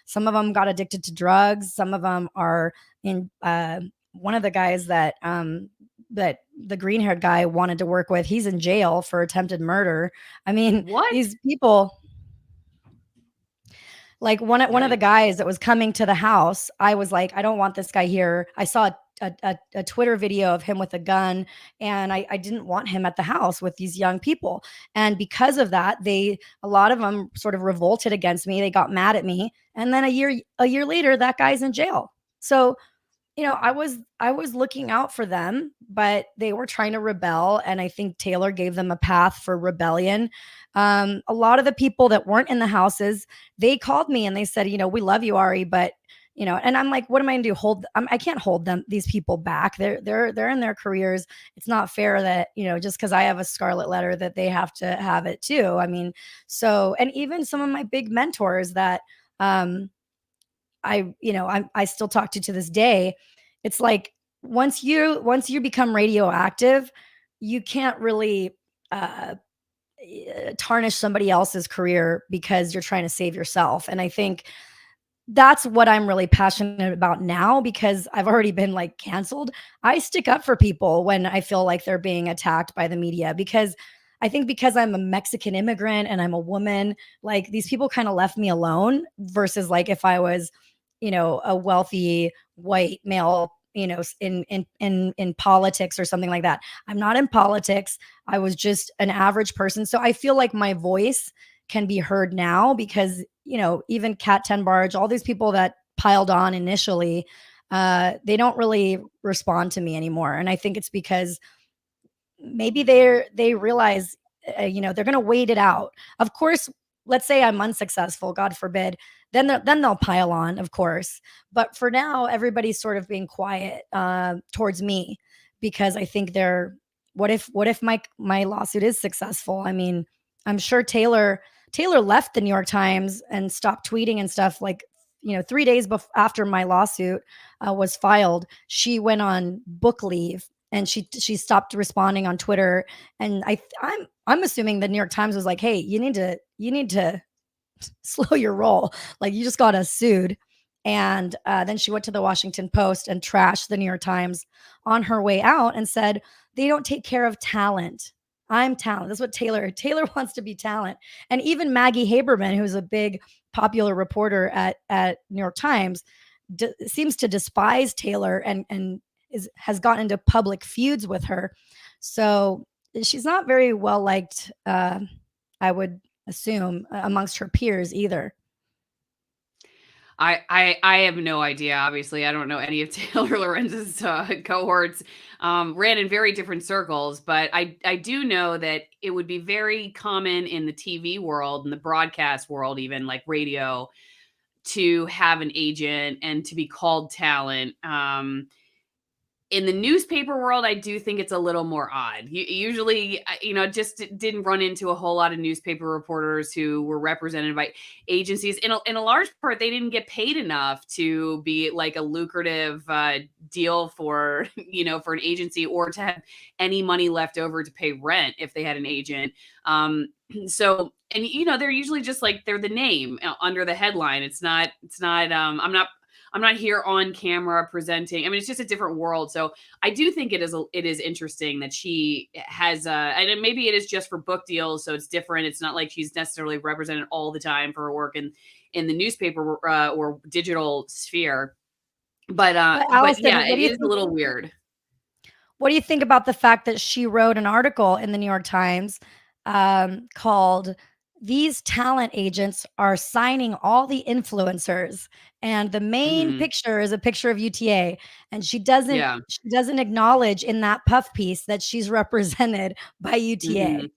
some of them got addicted to drugs, some of them are in one of the guys that the green haired guy wanted to work with, he's in jail for attempted murder. I mean, What? these people, like one of the guys that was coming to the house, I was like, I don't want this guy here. I saw a Twitter video of him with a gun, and I didn't want him at the house with these young people. And because of that, a lot of them sort of revolted against me. They got mad at me, and then a year later, that guy's in jail. So I was looking out for them, but they were trying to rebel, and I think Taylor gave them a path for rebellion. A lot of the people that weren't in the houses, they called me and they said, we love you, Ari, but and I'm like, what am I going to do? I can't hold these people back. They're in their careers. It's not fair that just because I have a scarlet letter that they have to have it too. I mean, and even some of my big mentors that I still talk to this day. It's like once you become radioactive, you can't really tarnish somebody else's career because you're trying to save yourself. And I think that's what I'm really passionate about now, because I've already been like canceled. I stick up for people when I feel like they're being attacked by the media, because I think because I'm a Mexican immigrant and I'm a woman, like these people kind of left me alone versus like if I was, a wealthy white male, in politics or something like that. I'm not in politics. I was just an average person. So I feel like my voice can be heard now because, even Kat Tenbarge, all these people that piled on initially, they don't really respond to me anymore. And I think it's because maybe they realize, they're going to wait it out. Of course, let's say I'm unsuccessful, God forbid, then they'll pile on, of course. But for now, everybody's sort of being quiet towards me, because I think what if my lawsuit is successful? I mean, I'm sure Taylor left the New York Times and stopped tweeting and stuff, like 3 days after my lawsuit was filed. She went on book leave and she stopped responding on Twitter. And I'm assuming the New York Times was like, hey, you need to slow your roll. Like, you just got us sued. And then she went to the Washington Post and trashed the New York Times on her way out and said, they don't take care of talent. I'm talent. That's what Taylor wants to be talent. And even Maggie Haberman, who's a big popular reporter at New York Times, seems to despise Taylor and has gotten into public feuds with her. So she's not very well liked, I would assume, amongst her peers either. I have no idea. Obviously, I don't know any of Taylor Lorenz's cohorts. Ran in very different circles, but I do know that it would be very common in the TV world and the broadcast world, even like radio, to have an agent and to be called talent. In the newspaper world, I do think it's a little more odd. Usually, just didn't run into a whole lot of newspaper reporters who were represented by agencies. In a large part, they didn't get paid enough to be like a lucrative deal for, for an agency, or to have any money left over to pay rent if they had an agent. So, and they're usually just like, they're the name under the headline. It's not, I'm not here on camera presenting. I mean, it's just a different world. So I do think it is interesting that she has, and maybe it is just for book deals, so it's different. It's not like she's necessarily represented all the time for her work in the newspaper or digital sphere. But Allison, yeah, it is a little weird. What do you think about the fact that she wrote an article in the New York Times called "These Talent Agents Are Signing All the Influencers," and the main picture is a picture of UTA, and she doesn't acknowledge in that puff piece that she's represented by UTA.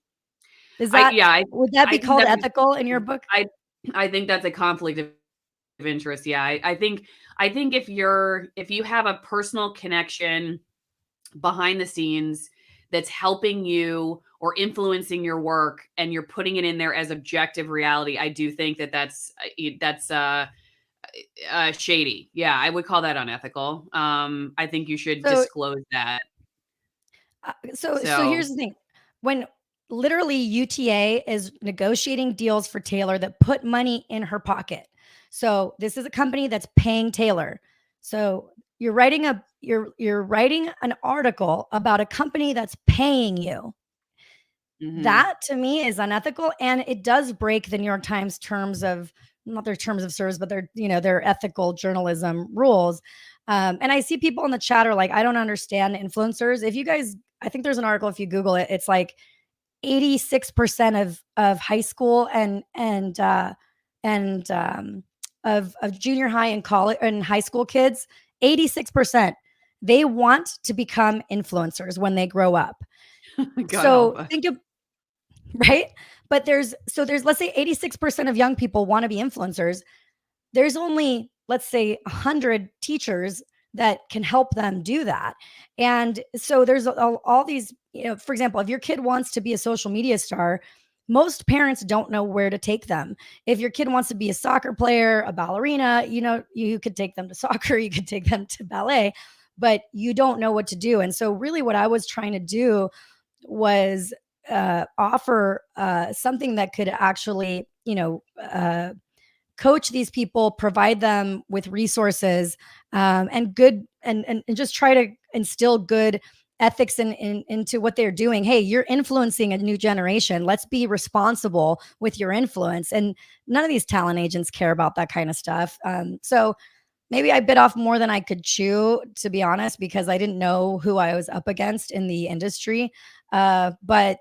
Is that would that be called ethical in your book? I think that's a conflict of interest. Yeah, I think if you have a personal connection behind the scenes that's helping you or influencing your work, and you're putting it in there as objective reality, I do think that's shady. Yeah, I would call that unethical. I think you should disclose that. So here's the thing. When literally UTA is negotiating deals for Taylor that put money in her pocket. So this is a company that's paying Taylor. So you're writing an article about a company that's paying you. That to me is unethical, and it does break the New York Times terms of, not their terms of service, but their ethical journalism rules. And I see people in the chat are like, I don't understand influencers. If you guys, I think there's an article, if you Google it, it's like 86% of high school and of junior high and college and high school kids, 86%, they want to become influencers when they grow up. So think of, right? But there's let's say 86% of young people want to be influencers. There's only, let's say, 100 teachers that can help them do that. And so there's all these, for example, if your kid wants to be a social media star, most parents don't know where to take them. If your kid wants to be a soccer player, a ballerina, you could take them to soccer, you could take them to ballet, but you don't know what to do. And so really what I was trying to do was offer something that could actually, coach these people, provide them with resources, and good, and just try to instill good ethics into what they're doing. Hey, you're influencing a new generation. Let's be responsible with your influence. And none of these talent agents care about that kind of stuff. So maybe I bit off more than I could chew, to be honest, because I didn't know who I was up against in the industry. But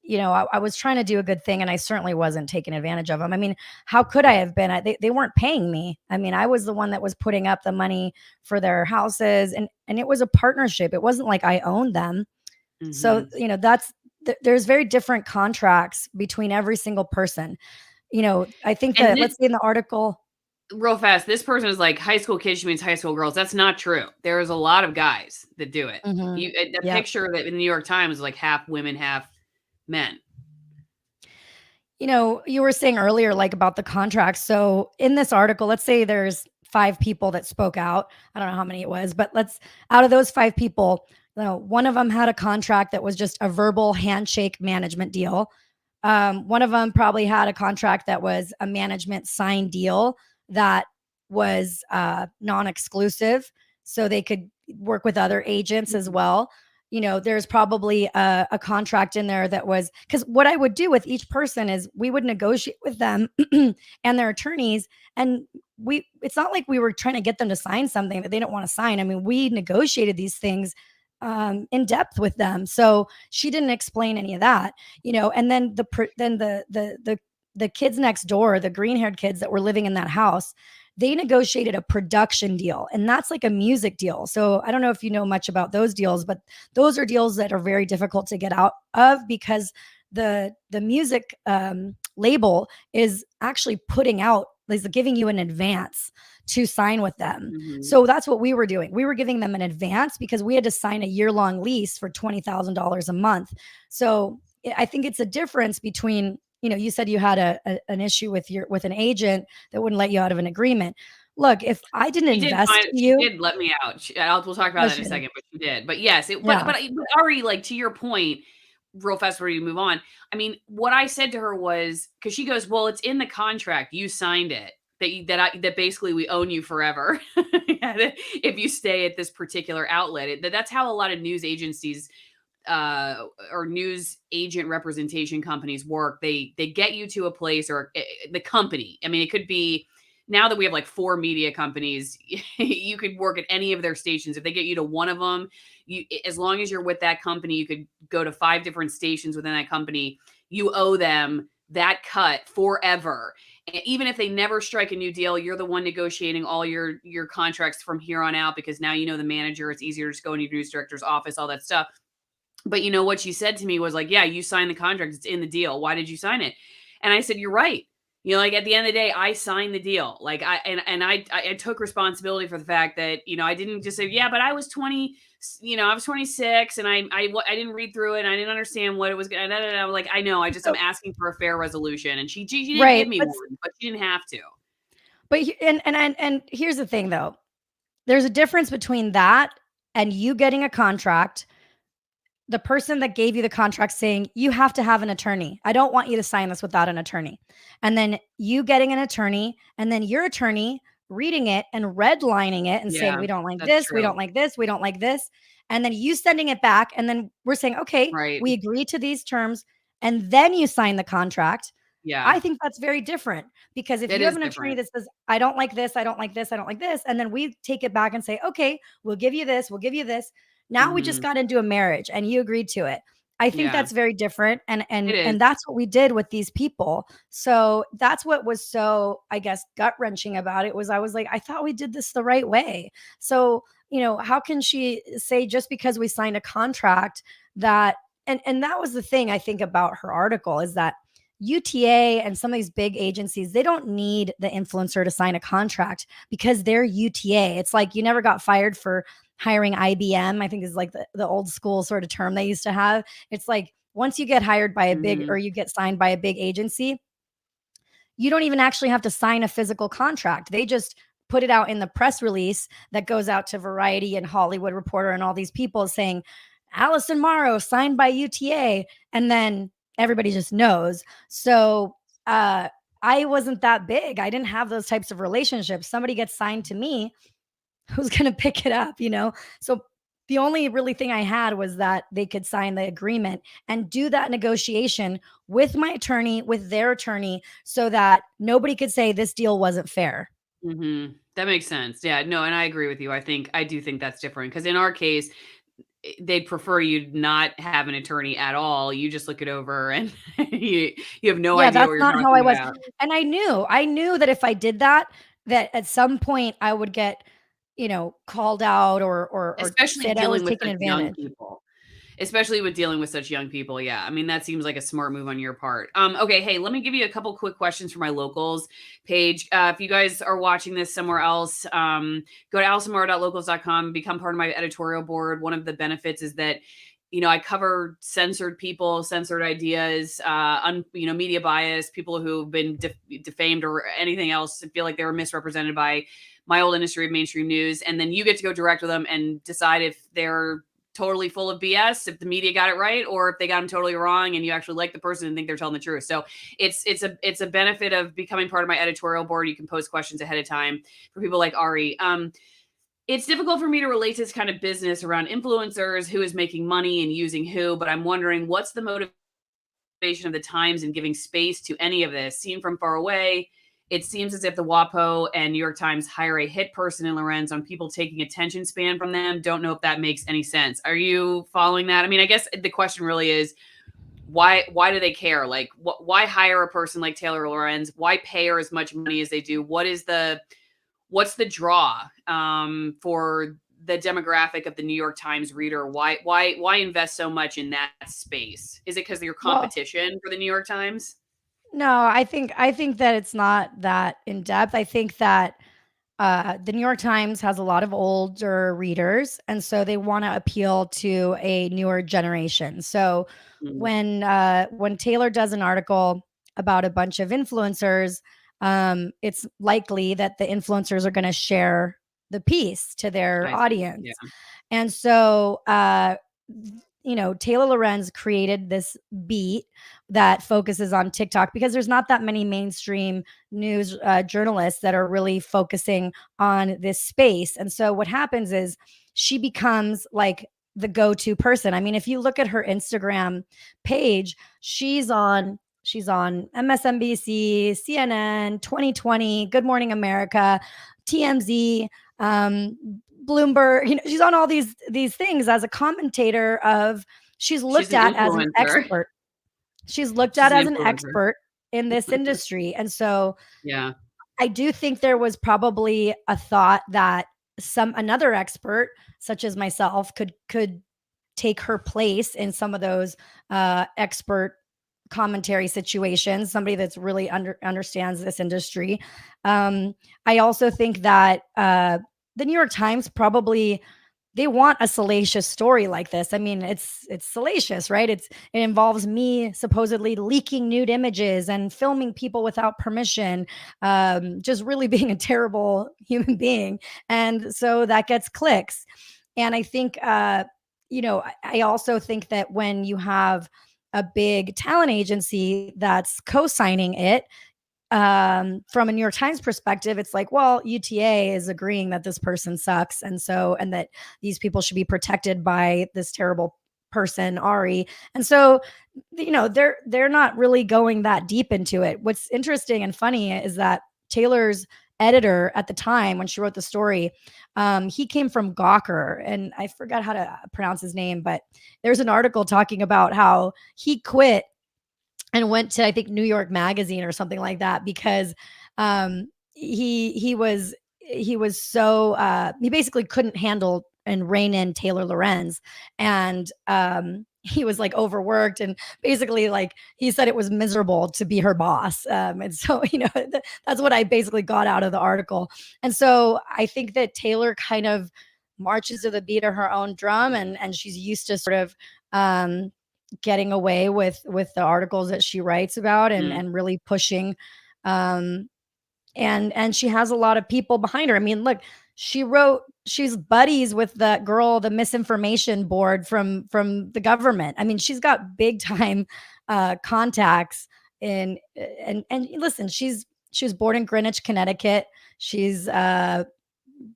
I was trying to do a good thing, and I certainly wasn't taking advantage of them. I mean, how could I have been? They weren't paying me. I mean, I was the one that was putting up the money for their houses, and it was a partnership. It wasn't like I owned them. So, there's very different contracts between every single person. I think that, let's say in the article, real fast, this person is like, high school kids, she means high school girls. That's not true. There's a lot of guys that do it. The picture that in the New York Times is like half women, half men. You were saying earlier, like, about the contract. So in this article, let's say there's 5 people that spoke out. I don't know how many it was, but out of those 5 people, one of them had a contract that was just a verbal handshake management deal. One of them probably had a contract that was a management signed deal that was non-exclusive, so they could work with other agents as well. There's probably a contract in there that was, because what I would do with each person is we would negotiate with them and their attorneys. And it's not like we were trying to get them to sign something that they don't want to sign. I mean, we negotiated these things in depth with them. So she didn't explain any of that, and then the kids next door, the green-haired kids that were living in that house, they negotiated a production deal, and that's like a music deal. So I don't know if you know much about those deals, but those are deals that are very difficult to get out of, because the music label is actually putting out, is giving you an advance to sign with them. So that's what we were doing. We were giving them an advance because we had to sign a year-long lease for $20,000 a month. So I think it's a difference between, you said you had an issue with an agent that wouldn't let you out of an agreement. Look, if I didn't invest in you, she did let me out. We'll talk about that in a second, but she did. But yes, but Ari, like, to your point, real fast before you move on. I mean, what I said to her was, because she goes, "Well, it's in the contract. You signed it that basically we own you forever if you stay at this particular outlet." That's how a lot of news agencies or news agent representation companies work. They get you to a place, or the company. I mean, it could be, now that we have like 4 media companies, you could work at any of their stations. If they get you to one of them, as long as you're with that company, you could go to 5 different stations within that company. You owe them that cut forever. And even if they never strike a new deal, you're the one negotiating all your contracts from here on out, because now the manager. It's easier to just go in your news director's office, all that stuff. But what she said to me was like, "Yeah, you signed the contract. It's in the deal. Why did you sign it?" And I said, "You're right. Like, at the end of the day, I signed the deal. Like, I took responsibility for the fact that, I didn't just say, yeah, but I was 20, I was 26, and I didn't read through it, and I didn't understand what it was. Like, I know, I'm asking for a fair resolution." And she didn't give me one, but she didn't have to. But and here's the thing, though. There's a difference between that and you getting a contract, the person that gave you the contract saying, "You have to have an attorney. I don't want you to sign this without an attorney." And then you getting an attorney, and then your attorney reading it and redlining it and saying, "We don't like this, we don't like this, we don't like this." And then you sending it back, and then we're saying, "Okay, we agree to these terms." And then you sign the contract. Yeah. I think that's very different, because if you have an attorney that says, "I don't like this, I don't like this, I don't like this," and then we take it back and say, "Okay, we'll give you this, we'll give you this." Now we just got into a marriage and you agreed to it. I think that's very different. And that's what we did with these people. So that's what was so, I guess, gut-wrenching about it, was I was like, I thought we did this the right way. So, how can she say just because we signed a contract that, and that was the thing I think about her article, is that UTA and some of these big agencies, they don't need the influencer to sign a contract because they're UTA. It's like you never got fired for hiring IBM, I think is like the old school sort of term they used to have. It's like, once you get hired by a big, or Mhm. you get signed by a big agency, you don't even actually have to sign a physical contract. They just put it out in the press release that goes out to Variety and Hollywood Reporter and all these people saying Allison Morrow signed by UTA, and then everybody just knows. So I wasn't that big. I didn't have those types of relationships. Somebody gets signed to me, who's going to pick it up, you know? So the only really thing I had was that they could sign the agreement and do that negotiation with my attorney, with their attorney, so that nobody could say this deal wasn't fair. Mhm. That makes sense. Yeah, no, and I agree with you. I do think that's different because in our case, they'd prefer you not have an attorney at all. You just look it over and you have no Yeah, idea what that's you're not how I talking was. about. And I knew that if I did that, that at some point I would get, called out or Especially say that I was dealing with taking such young advantage. people. Especially with dealing with such young people, yeah. I mean, that seems like a smart move on your part. Okay, hey, let me give you a couple quick questions for my locals page. If you guys are watching this somewhere else, go to alisonmorrow.locals.com, become part of my editorial board. One of the benefits is that I cover censored people, censored ideas, media bias, people who've been defamed or anything else, feel like they were misrepresented by my old industry of mainstream news, and then you get to go direct with them and decide if they're totally full of BS, if the media got it right, or if they got them totally wrong, and you actually like the person and think they're telling the truth. So it's a benefit of becoming part of my editorial board. You can post questions ahead of time for people like Ari. It's difficult for me to relate to this kind of business around influencers, who is making money and using who, but I'm wondering what's the motivation of the Times in giving space to any of this. Seen from far away, it seems as if the WAPO and New York Times hire a hit person in Lorenz on people taking attention span from them. Don't know if that makes any sense. Are you following that? I mean, I guess the question really is why do they care? Like, why hire a person like Taylor Lorenz? Why pay her as much money as they do? What's the draw for the demographic of the New York Times reader? Why invest so much in that space? Is it because of your Well, competition for the New York Times? no, I think that it's not that in depth. I think that the New York Times has a lot of older readers, and so they want to appeal to a newer generation. So Mm, when Taylor does an article about a bunch of influencers, it's likely that the influencers are going to share the piece to their I see. Yeah. audience. And so, Taylor Lorenz created this beat that focuses on TikTok because there's not that many mainstream news journalists that are really focusing on this space. And so, what happens is she becomes like the go-to person. I mean, if you look at her Instagram page, she's on MSNBC, CNN, 2020, Good Morning America, TMZ, um, Bloomberg. She's on all these things as a commentator of. She's She's looked an at as an influencer. expert. She's looked She's at an as an influencer. expert in this industry, and so Yeah. I do think there was probably a thought that some another expert, such as myself, could take her place in some of those expert commentary situations, somebody that's really understands this industry. um, I also think that the New York Times probably, they want a salacious story like this. I mean, it's salacious, right? It involves me supposedly leaking nude images and filming people without permission, just really being a terrible human being, and so that gets clicks. And I think, I also think that when you have a big talent agency that's co-signing it, from a New York Times perspective, it's like, well, UTA is agreeing that this person sucks, and that these people should be protected by this terrible person, Ari. And so, they're not really going that deep into it. What's interesting and funny is that Taylor's editor at the time when she wrote the story, he came from Gawker, and I forgot how to pronounce his name, but there's an article talking about how he quit and went to, I think, New York Magazine or something like that, because he was so he basically couldn't handle and rein in Taylor Lorenz, and he was like overworked, and basically, like, he said it was miserable to be her boss, and so that's what I basically got out of the article. And so I think that Taylor kind of marches to the beat of her own drum, and she's used to sort of getting away with the articles that she writes about, Mm. and really pushing. Um, and she has a lot of people behind her. I mean, look, she's buddies with the girl, the misinformation board from the government. I mean, she's got big time contacts in. And listen, she was born in Greenwich, Connecticut. She's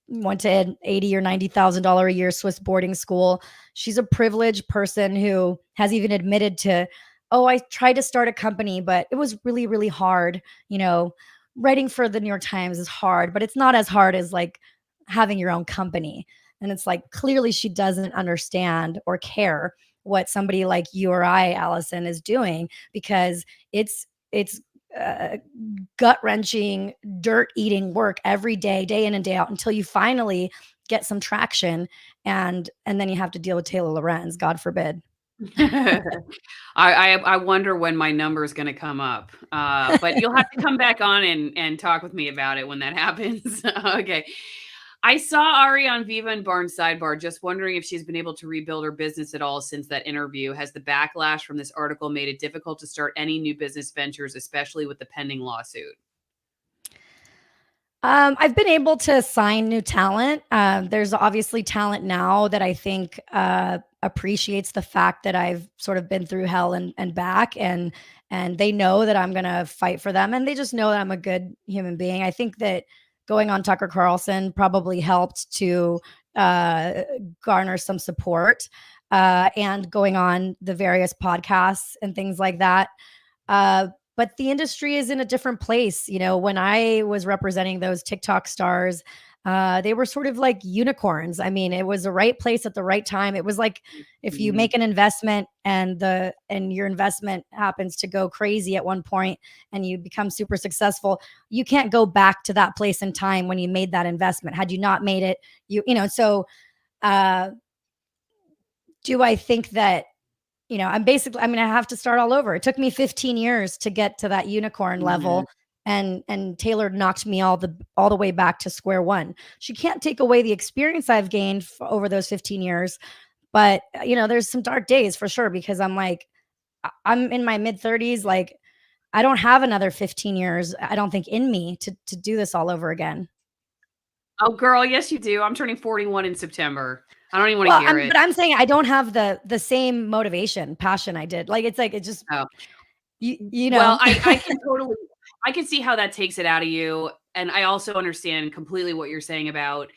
went to an 80 or $90,000 a year Swiss boarding school. She's a privileged person who has even admitted to, oh, I tried to start a company, but it was really, really hard. You know, writing for the New York Times is hard, but it's not as hard as like having your own company. And it's like, clearly she doesn't understand or care what somebody like you or I, Allison, is doing, because it's uh, gut wrenching, dirt eating work every day, day in and day out, until you finally get some traction, and then you have to deal with Taylor Lorenz, God forbid. I wonder when my number is going to come up. But you'll have to come back on and talk with me about it when that happens. Okay. I saw Ari on Viva and Barnes Sidebar, just wondering if she's been able to rebuild her business at all since that interview. Has the backlash from this article made it difficult to start any new business ventures, especially with the pending lawsuit? I've been able to sign new talent. There's obviously talent now that I think appreciates the fact that I've sort of been through hell and back, and they know that I'm gonna fight for them, and they just know that I'm a good human being. I think that going on Tucker Carlson probably helped to uh, garner some support, and going on the various podcasts and things like that. Uh, but the industry is in a different place. You know, when I was representing those TikTok stars, they were sort of like unicorns. I mean, it was the right place at the right time. It was like if you Mhm. make an investment and your investment happens to go crazy at one point and you become super successful, you can't go back to that place in time when you made that investment. Had you not made it, so uh do I think that, I'm gonna have to start all over. It took me 15 years to get to that unicorn Mhm. level, and Taylor knocked me all the way back to square one. She can't take away the experience I've gained over those 15 years, but there's some dark days for sure, because I'm like, I'm in my mid 30s, like I don't have another 15 years, I don't think, in me to do this all over again. Oh, girl, yes, you do. I'm turning 41 in September. I don't even want to Well, hear I'm it. but I'm saying I don't have the same motivation, passion I did. Like it's like it just Oh. you Well, know. I can see how that takes it out of you, and I also understand completely what you're saying about,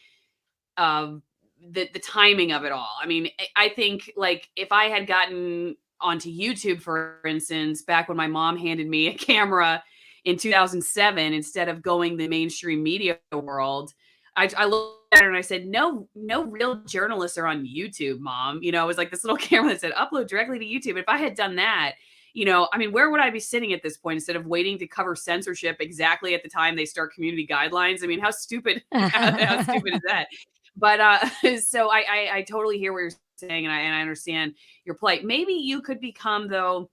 um, the timing of it all. I mean, I think, like, if I had gotten onto YouTube, for instance, back when my mom handed me a camera in 2007 instead of going the mainstream media world, I looked at her and I said, "No real journalists are on YouTube, mom." You know, it was like this little camera that said, "Upload directly to YouTube." If I had done that, I mean, where would I be sitting at this point instead of waiting to cover censorship exactly at the time they start community guidelines? I mean, how stupid how stupid is that? But so I totally hear what you're saying, and I understand your plight. Maybe you could become, though,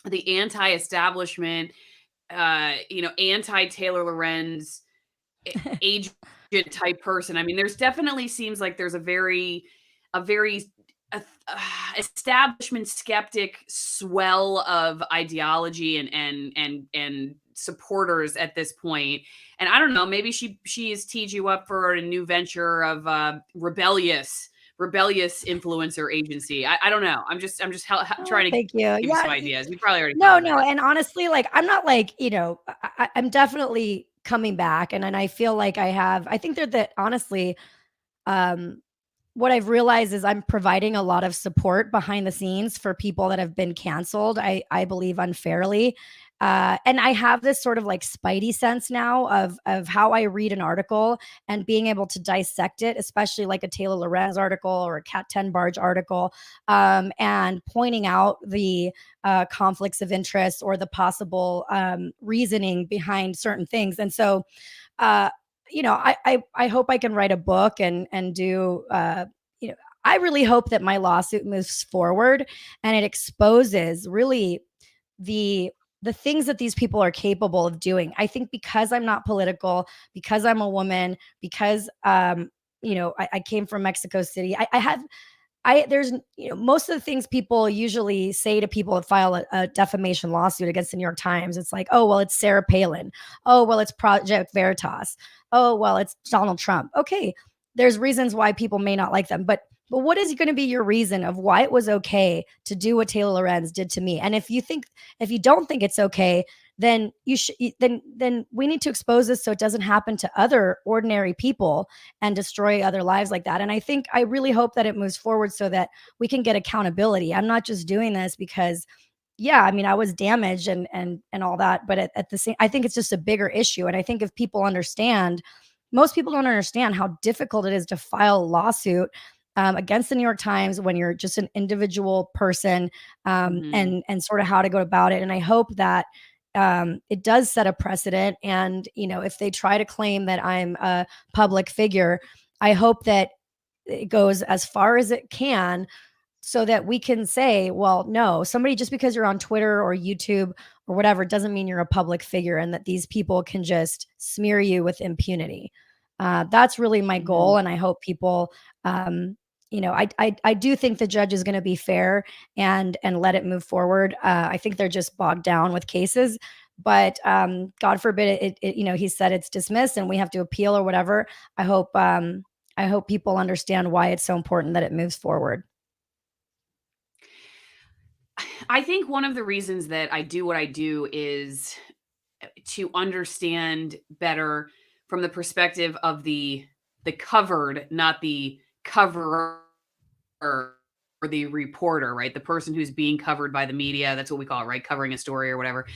the anti-establishment, anti Taylor Lorenz agent type person. I mean, there's definitely seems like there's a very uh, establishment skeptic swell of ideology and supporters at this point. And I don't know, maybe she has teed you up for a new venture of rebellious influencer agency. I don't know. I'm just Oh, trying to thank you. give you Yeah, some ideas. You probably already thought no, of no, that. and honestly, like, I'm not like, I'm definitely coming back, and I feel like I think that honestly, um, what I've realized is I'm providing a lot of support behind the scenes for people that have been canceled, I believe unfairly. And I have this sort of like spidey sense now of how I read an article and being able to dissect it, especially like a Taylor Lorenz article or a Cat 10 Barge article, and pointing out the conflicts of interest or the possible reasoning behind certain things. And so, uh, I hope I can write a book and do you know I really hope that my lawsuit moves forward and it exposes really the the things that these people are capable of doing. I think because I'm not political, because I'm a woman, because I came from Mexico City. I have there's, most of the things people usually say to people that file a defamation lawsuit against the New York Times, it's like, oh, well, it's Sarah Palin. Oh, well, it's Project Veritas. Oh, well, it's Donald Trump. Okay, there's reasons why people may not like them, but what is going to be your reason of why it was okay to do what Taylor Lorenz did to me? And if you don't think it's okay, then then we need to expose this so it doesn't happen to other ordinary people and destroy other lives like that. And I really hope that it moves forward so that we can get accountability. I'm not just doing this because, yeah, I mean, I was damaged and all that, but at the same, I think it's just a bigger issue. And I think if people understand, most people don't understand how difficult it is to file a lawsuit against the New York Times when you're just an individual person, and sort of how to go about it. And I hope that it does set a precedent. And, if they try to claim that I'm a public figure, I hope that it goes as far as it can so that we can say, well, no, somebody, just because you're on Twitter or YouTube or whatever, doesn't mean you're a public figure, and that these people can just smear you with impunity. That's really my goal. And I hope people, I do think the judge is going to be fair and let it move forward. I think they're just bogged down with cases, but God forbid he said it's dismissed and we have to appeal or whatever. I hope people understand why it's so important that it moves forward. I think one of the reasons that I do what I do is to understand better from the perspective of the covered, not the coverer or the reporter, right? The person who's being covered by the media. That's what we call it, right? Covering a story or whatever.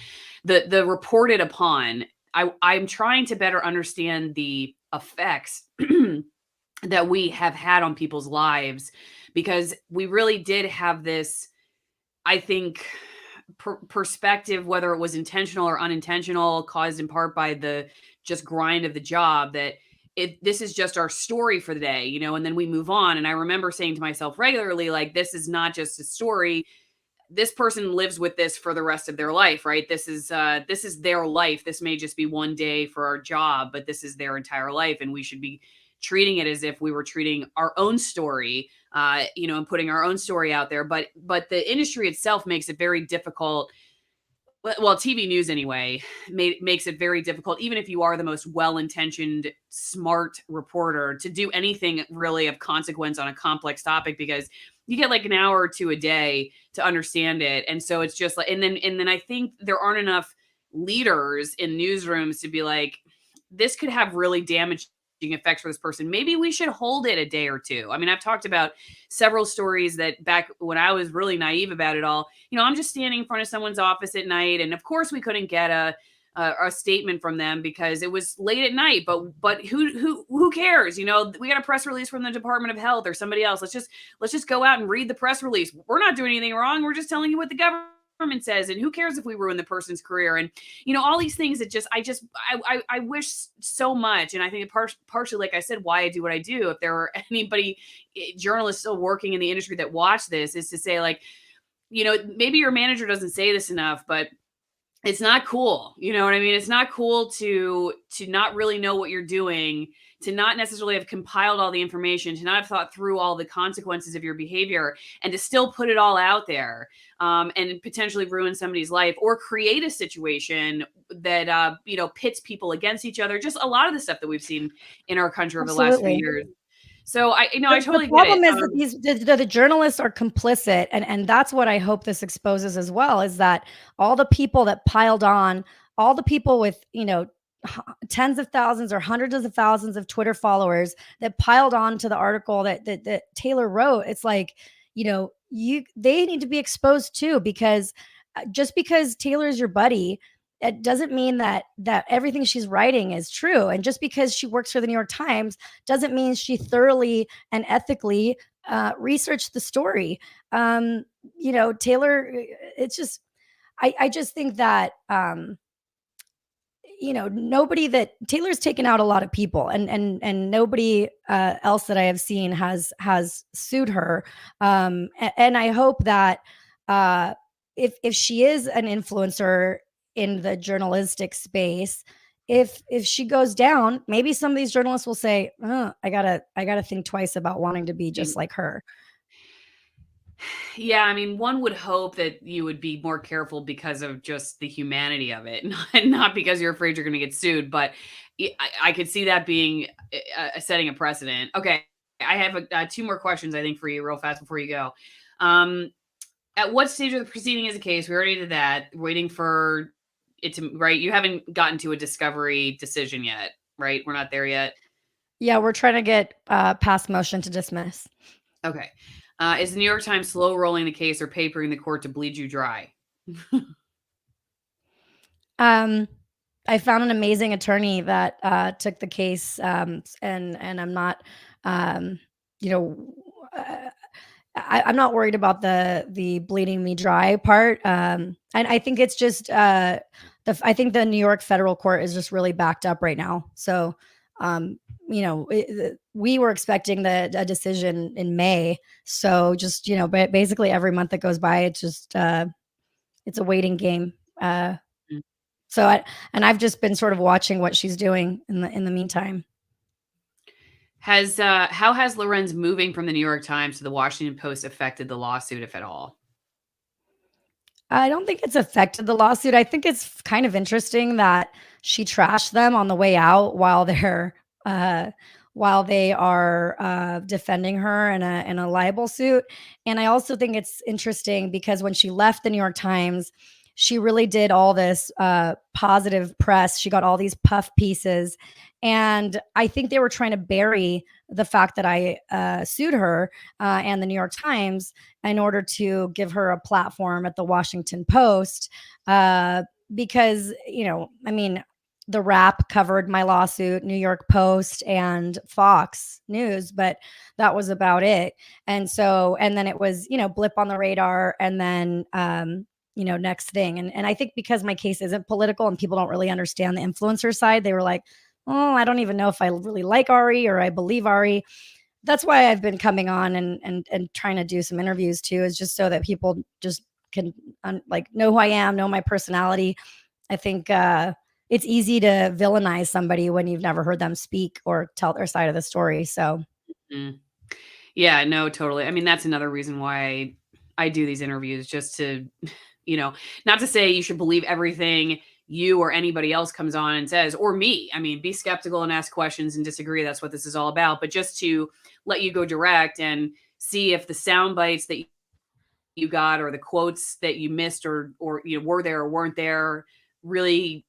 The reported upon. I'm trying to better understand the effects that we have had on people's lives, because we really did have this, I think, perspective, whether it was intentional or unintentional, caused in part by the just grind of the job, that this is just our story for the day, and then we move on. And I remember saying to myself regularly, like, this is not just a story. This person lives with this for the rest of their life, right? This is their life. This may just be one day for our job, but this is their entire life. And we should be treating it as if we were treating our own story, and putting our own story out there. But the industry itself makes it very difficult. Well, TV news anyway makes it very difficult, even if you are the most well-intentioned, smart reporter, to do anything really of consequence on a complex topic, because you get like an hour or two a day to understand it. And so it's just like, and then I think there aren't enough leaders in newsrooms to be like, this could have really damaging effects for this person. Maybe we should hold it a day or two. I mean, I've talked about several stories that back when I was really naive about it all, I'm just standing in front of someone's office at night. And of course we couldn't get a statement from them because it was late at night, but who cares? We got a press release from the Department of Health or somebody else. Let's just go out and read the press release. We're not doing anything wrong. We're just telling you what the government says, and who cares if we ruin the person's career? And all these things that I wish so much. And I think partially, like I said, why I do what I do, if there were anybody, journalists still working in the industry that watch this, is to say, like, maybe your manager doesn't say this enough, but it's not cool. You know what I mean? It's not cool to not really know what you're doing, to not necessarily have compiled all the information, to not have thought through all the consequences of your behavior, and to still put it all out there, and potentially ruin somebody's life or create a situation that, pits people against each other. Just a lot of the stuff that we've seen in our country over the last few years. So I totally get it. The problem is that the journalists are complicit, and that's what I hope this exposes as well, is that all the people that piled on, all the people with, tens of thousands or hundreds of thousands of Twitter followers that piled on to the article that Taylor wrote, it's like, they need to be exposed too, because just because Taylor's your buddy, it doesn't mean that everything she's writing is true. And just because she works for the New York Times doesn't mean she thoroughly and ethically researched the story. Taylor, it's just, I just think that, Taylor's taken out a lot of people, and nobody else that I have seen has sued her. And I hope that if she is an influencer in the journalistic space, if she goes down, maybe some of these journalists will say, I gotta think twice about wanting to be just like her. Yeah, I mean, one would hope that you would be more careful because of just the humanity of it, not because you're afraid you're going to get sued. But I could see that being setting a precedent. Okay, I have two more questions, I think, for you, real fast before you go. Um, at what stage of the proceeding is the case? We already did that. Waiting for it to right. You haven't gotten to a discovery decision yet, right? We're not there yet. Yeah, we're trying to get past motion to dismiss. Okay. Is the New York Times slow rolling the case or papering the court to bleed you dry? I found an amazing attorney that took the case, and I'm not, you know, uh, I'm not worried about the bleeding me dry part. And I think it's just I think the New York federal court is just really backed up right now. So, um, we were expecting a decision in May. So just basically every month that goes by, it's just it's a waiting game. Mm. I've just been sort of watching what she's doing in the meantime. How has Lorenz moving from the New York Times to the Washington Post affected the lawsuit, if at all? I don't think it's affected the lawsuit. I think it's kind of interesting that she trashed them on the way out uh, while they are defending her in a libel suit. And I also think it's interesting because when she left the New York Times, she really did all this positive press. She got all these puff pieces, and I think they were trying to bury the fact that I sued her and the New York Times in order to give her a platform at the Washington Post. Because, I mean, the Wrap covered my lawsuit, New York Post and Fox News, but that was about it. And then it was, blip on the radar. And then, next thing. And I think because my case isn't political and people don't really understand the influencer side, they were like, oh, I don't even know if I really like Ari or I believe Ari. That's why I've been coming on and trying to do some interviews too, is just so that people just can know who I am, know my personality. I think it's easy to villainize somebody when you've never heard them speak or tell their side of the story. So, Mm. Yeah, no, totally. I mean, that's another reason why I do these interviews, just to, not to say you should believe everything you or anybody else comes on and says, or me. I mean, be skeptical and ask questions and disagree. That's what this is all about. But just to let you go direct and see if the sound bites that you got or the quotes that you missed or were there or weren't there really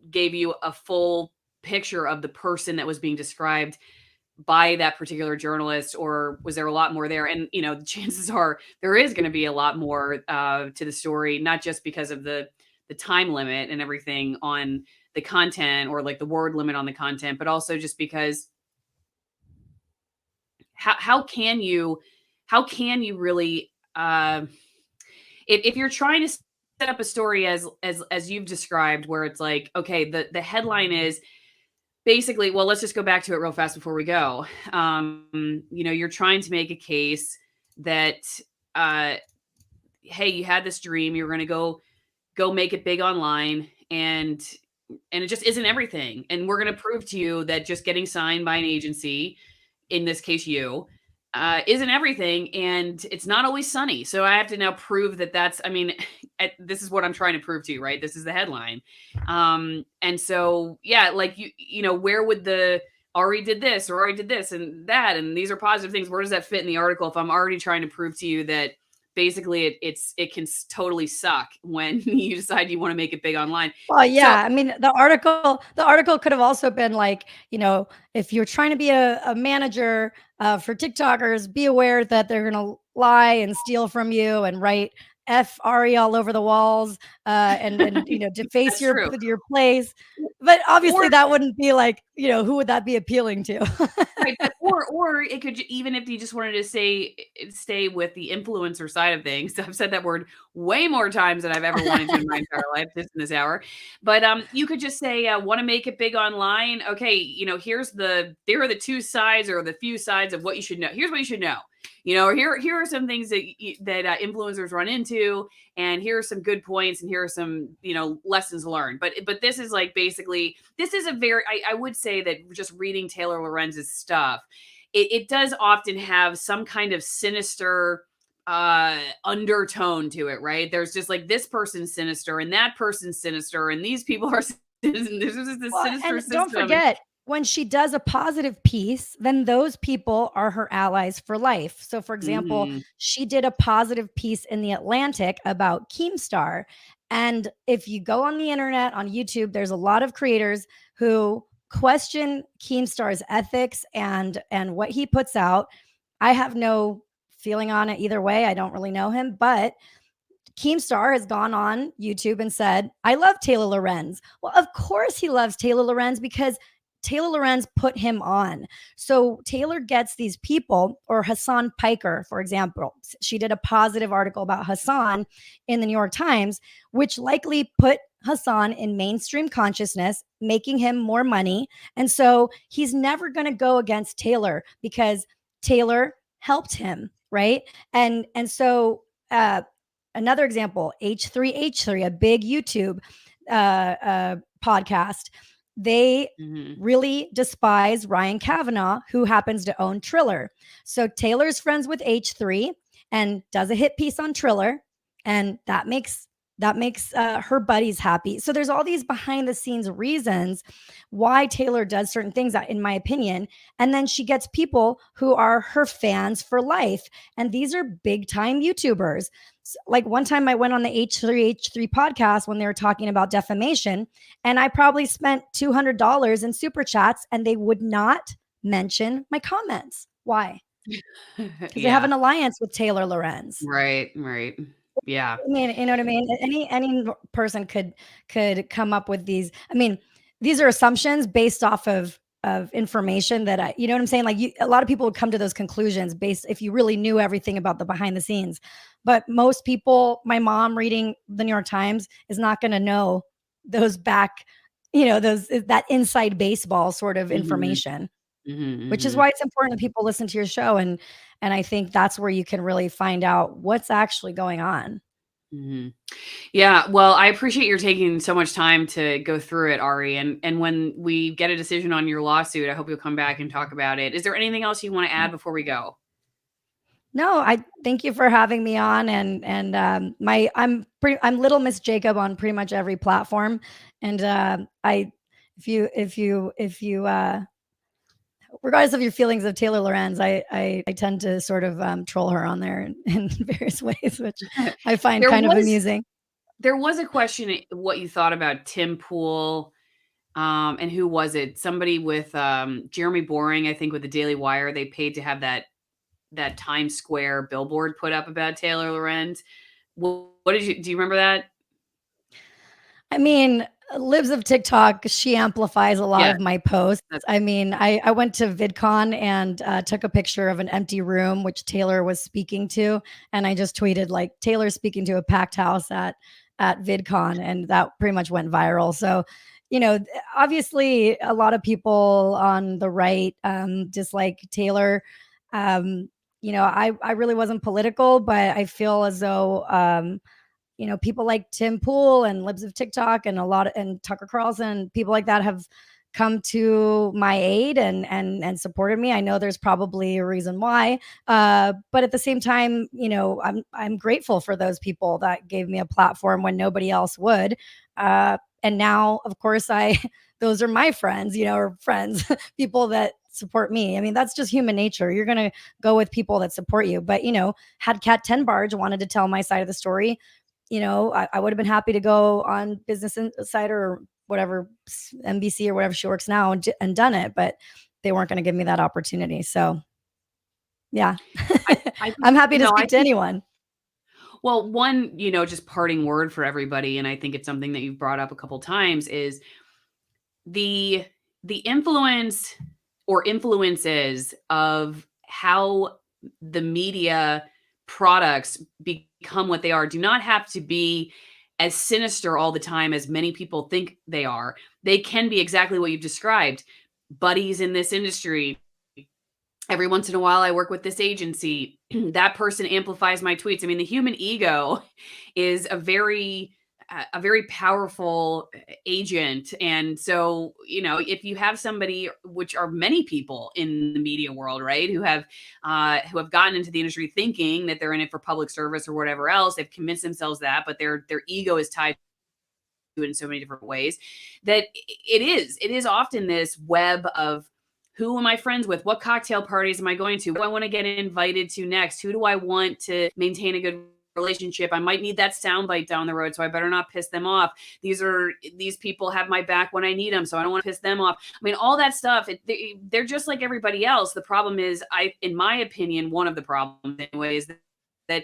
gave you a full picture of the person that was being described by that particular journalist, or was there a lot more there? And the chances are there is going to be a lot more to the story, not just because of the time limit and everything on the content, or like the word limit on the content, but also just because how can you really if you're trying to set up a story as you've described, where it's like, okay, the headline is basically, well, let's just go back to it real fast before we go. You're trying to make a case that, hey, you had this dream, you're going to go make it big online, and it just isn't everything. And we're going to prove to you that just getting signed by an agency, in this case, you, isn't everything, and it's not always sunny. So I have to now prove that that's, I mean, this is what I'm trying to prove to you, right? This is the headline. And so, yeah, like where would the Ari did this or Ari did this and that, and these are positive things. Where does that fit in the article if I'm already trying to prove to you that basically it can totally suck when you decide you want to make it big online? well, So yeah, I mean, the article could have also been like, if you're trying to be a manager for TikTokers, be aware that they're going to lie and steal from you and write F Ari all over the walls, and deface that's true. your place. But obviously, Or that wouldn't be like, who would that be appealing to? right, but or it could even if you just wanted to stay with the influencer side of things. I've said that word way more times than I've ever wanted to in my entire life, just in this hour. But you could just say, want to make it big online. Okay, here are the two sides or the few sides of what you should know. Here's what you should know. Or here are some things that influencers run into, and here are some good points, and here are some lessons learned. But this is like, basically, this is a very, I would say that just reading Taylor Lorenz's stuff, it does often have some kind of sinister undertone to it, right? There's just like this person's sinister and that person's sinister and these people are there's just this Well, sinister and don't system. And forget, when she does a positive piece, then those people are her allies for life. So, for example, Mhm. she did a positive piece in The Atlantic about Keemstar. And if you go on the internet, on YouTube, there's a lot of creators who question Keemstar's ethics and what he puts out. I have no feeling on it either way. I don't really know him, but Keemstar has gone on YouTube and said, I love Taylor Lorenz. Well, of course he loves Taylor Lorenz because Taylor Lorenz put him on. So Taylor gets these people, or Hassan Piker, for example. She did a positive article about Hassan in the New York Times, which likely put Hassan in mainstream consciousness, making him more money. And so he's never going to go against Taylor because Taylor helped him, right? And so another example, H3H3, a big YouTube podcast, they Mhm. really despise Ryan Kavanaugh, who happens to own Triller. So Taylor's friends with H3 and does a hit piece on Triller, and that makes her buddies happy. So there's all these behind the scenes reasons why Taylor does certain things, in my opinion. And then she gets people who are her fans for life. And these are big time YouTubers. Like one time I went on the H3H3 podcast when they were talking about defamation, and I probably spent $200 in super chats and they would not mention my comments. Why? Because they have Yeah. an alliance with Taylor Lorenz. Right. Right. Yeah. I mean, you know what I mean? Any person could come up with these. I mean, these are assumptions based off of information that you know what I'm saying? Like a lot of people would come to those conclusions based if you really knew everything about the behind the scenes. But most people, my mom reading the New York Times is not going to know those back, those that inside baseball sort of Mhm. information, Mhm. which is Mhm. why it's important that people listen to your show. And I think that's where you can really find out what's actually going on. Mhm. Yeah, well, I appreciate your taking so much time to go through it, Ari. And when we get a decision on your lawsuit, I hope you'll come back and talk about it. Is there anything else you want to add before we go? No, I thank you for having me on, and I'm Little Miss Jacob on pretty much every platform, and I if you regardless of your feelings of Taylor Lorenz, I tend to sort of troll her on there in various ways, which I find There kind of was amusing. there was a question what you thought about Tim Pool. And who was it? Somebody with Jeremy Boring, I think, with the Daily Wire. They paid to have that Times Square billboard put up about Taylor Lorenz. What did you do? You remember that? I mean, Libs of TikTok, she amplifies a lot Yeah, of my posts. that's I mean, I went to VidCon and took a picture of an empty room, which Taylor was speaking to. And I just tweeted, like, Taylor speaking to a packed house at VidCon. And that pretty much went viral. So, obviously, a lot of people on the right dislike Taylor. Um, I really wasn't political, but I feel as though, people like Tim Pool and Libs of TikTok and and Tucker Carlson, people like that have come to my aid and supported me. I know there's probably a reason why, but at the same time, I'm grateful for those people that gave me a platform when nobody else would. And now, of course, I those are my friends, or friends, people that support me. I mean, that's just human nature. You're gonna go with people that support you. But had Kat Tenbarge wanted to tell my side of the story, I would have been happy to go on Business Insider or whatever, NBC or whatever she works now, and done it, but they weren't going to give me that opportunity. So, yeah, I think I'm happy to no, I speak to think anyone. well, one, just parting word for everybody, and I think it's something that you've brought up a couple times is the the influence or influences of how the media products become what they are do not have to be as sinister all the time as many people think they are. They can be exactly what you've described. Buddies in this industry. Every once in a while, I work with this agency. That person amplifies my tweets. I mean, the human ego is a very a very powerful agent. And so, if you have somebody, which are many people in the media world, right, who have gotten into the industry thinking that they're in it for public service or whatever else, they've convinced themselves that, but their ego is tied to it in so many different ways, that it is often this web of, who am I friends with? What cocktail parties am I going to? Who do I want to get invited to next? Who do I want to maintain a good relationship? I might need that soundbite down the road, so I better not piss them off. These people have my back when I need them, so I don't want to piss them off. I mean, all that stuff, they're just like everybody else. The problem is, in my opinion, one of the problems anyway, is that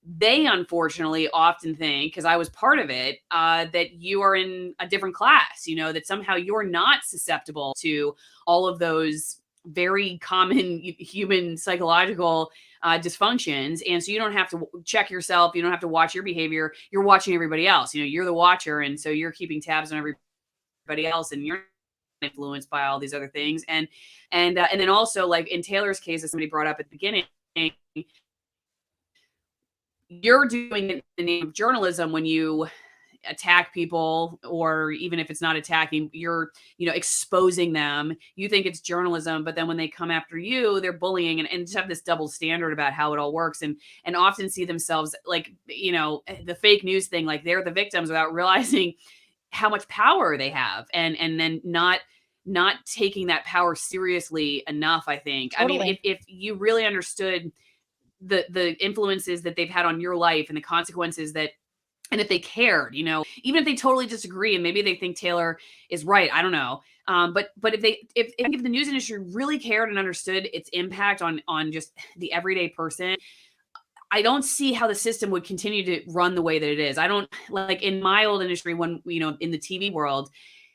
they unfortunately often think, because I was part of it, that you are in a different class, that somehow you're not susceptible to all of those very common human psychological dysfunctions. And so you don't have to check yourself. You don't have to watch your behavior. You're watching everybody else. You're the watcher. And so you're keeping tabs on everybody else, and you're influenced by all these other things. And then also, like in Taylor's case, as somebody brought up at the beginning, you're doing it in the name of journalism when you attack people, or even if it's not attacking, you're exposing them. You think it's journalism, but then when they come after you, they're bullying, and just have this double standard about how it all works, and often see themselves like, the fake news thing, like they're the victims, without realizing how much power they have, and then not taking that power seriously enough, I think. Totally. I mean, if you really understood the influences that they've had on your life, and the consequences that, and if they cared, even if they totally disagree, and maybe they think Taylor is right, I don't know. But if the news industry really cared and understood its impact on just the everyday person, I don't see how the system would continue to run the way that it is. I don't, like in my old industry, when, in the TV world,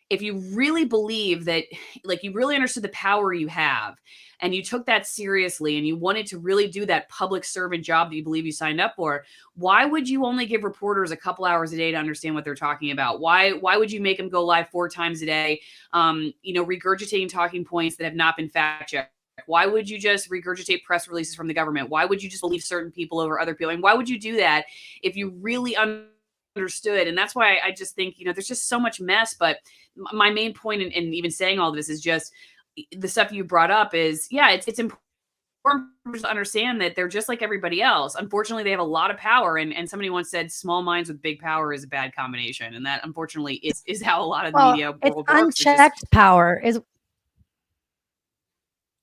if you really believe that, like, you really understood the power you have, and you took that seriously, and you wanted to really do that public servant job that you believe you signed up for, why would you only give reporters a couple hours a day to understand what they're talking about? Why would you make them go live 4 times a day, regurgitating talking points that have not been fact checked? Why would you just regurgitate press releases from the government? Why would you just believe certain people over other people? And why would you do that if you really understood? And that's why I just think, there's just so much mess. But my main point in even saying all this is just the stuff you brought up is, it's important to understand that they're just like everybody else. Unfortunately, they have a lot of power. And somebody once said, small minds with big power is a bad combination. And that, unfortunately, is how a lot of the media world works. Unchecked power is...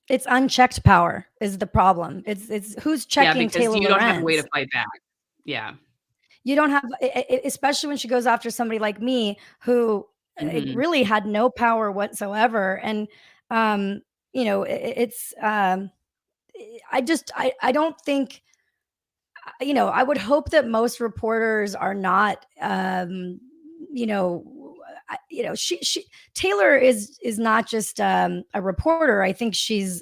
It's unchecked power is the problem. It's who's checking Taylor Lorenz. You don't have a way to fight back. Yeah. You don't have, especially when she goes after somebody like me, who it really had no power whatsoever. And, it's, I don't think, I would hope that most reporters are not, she Taylor is not just a reporter. I think she's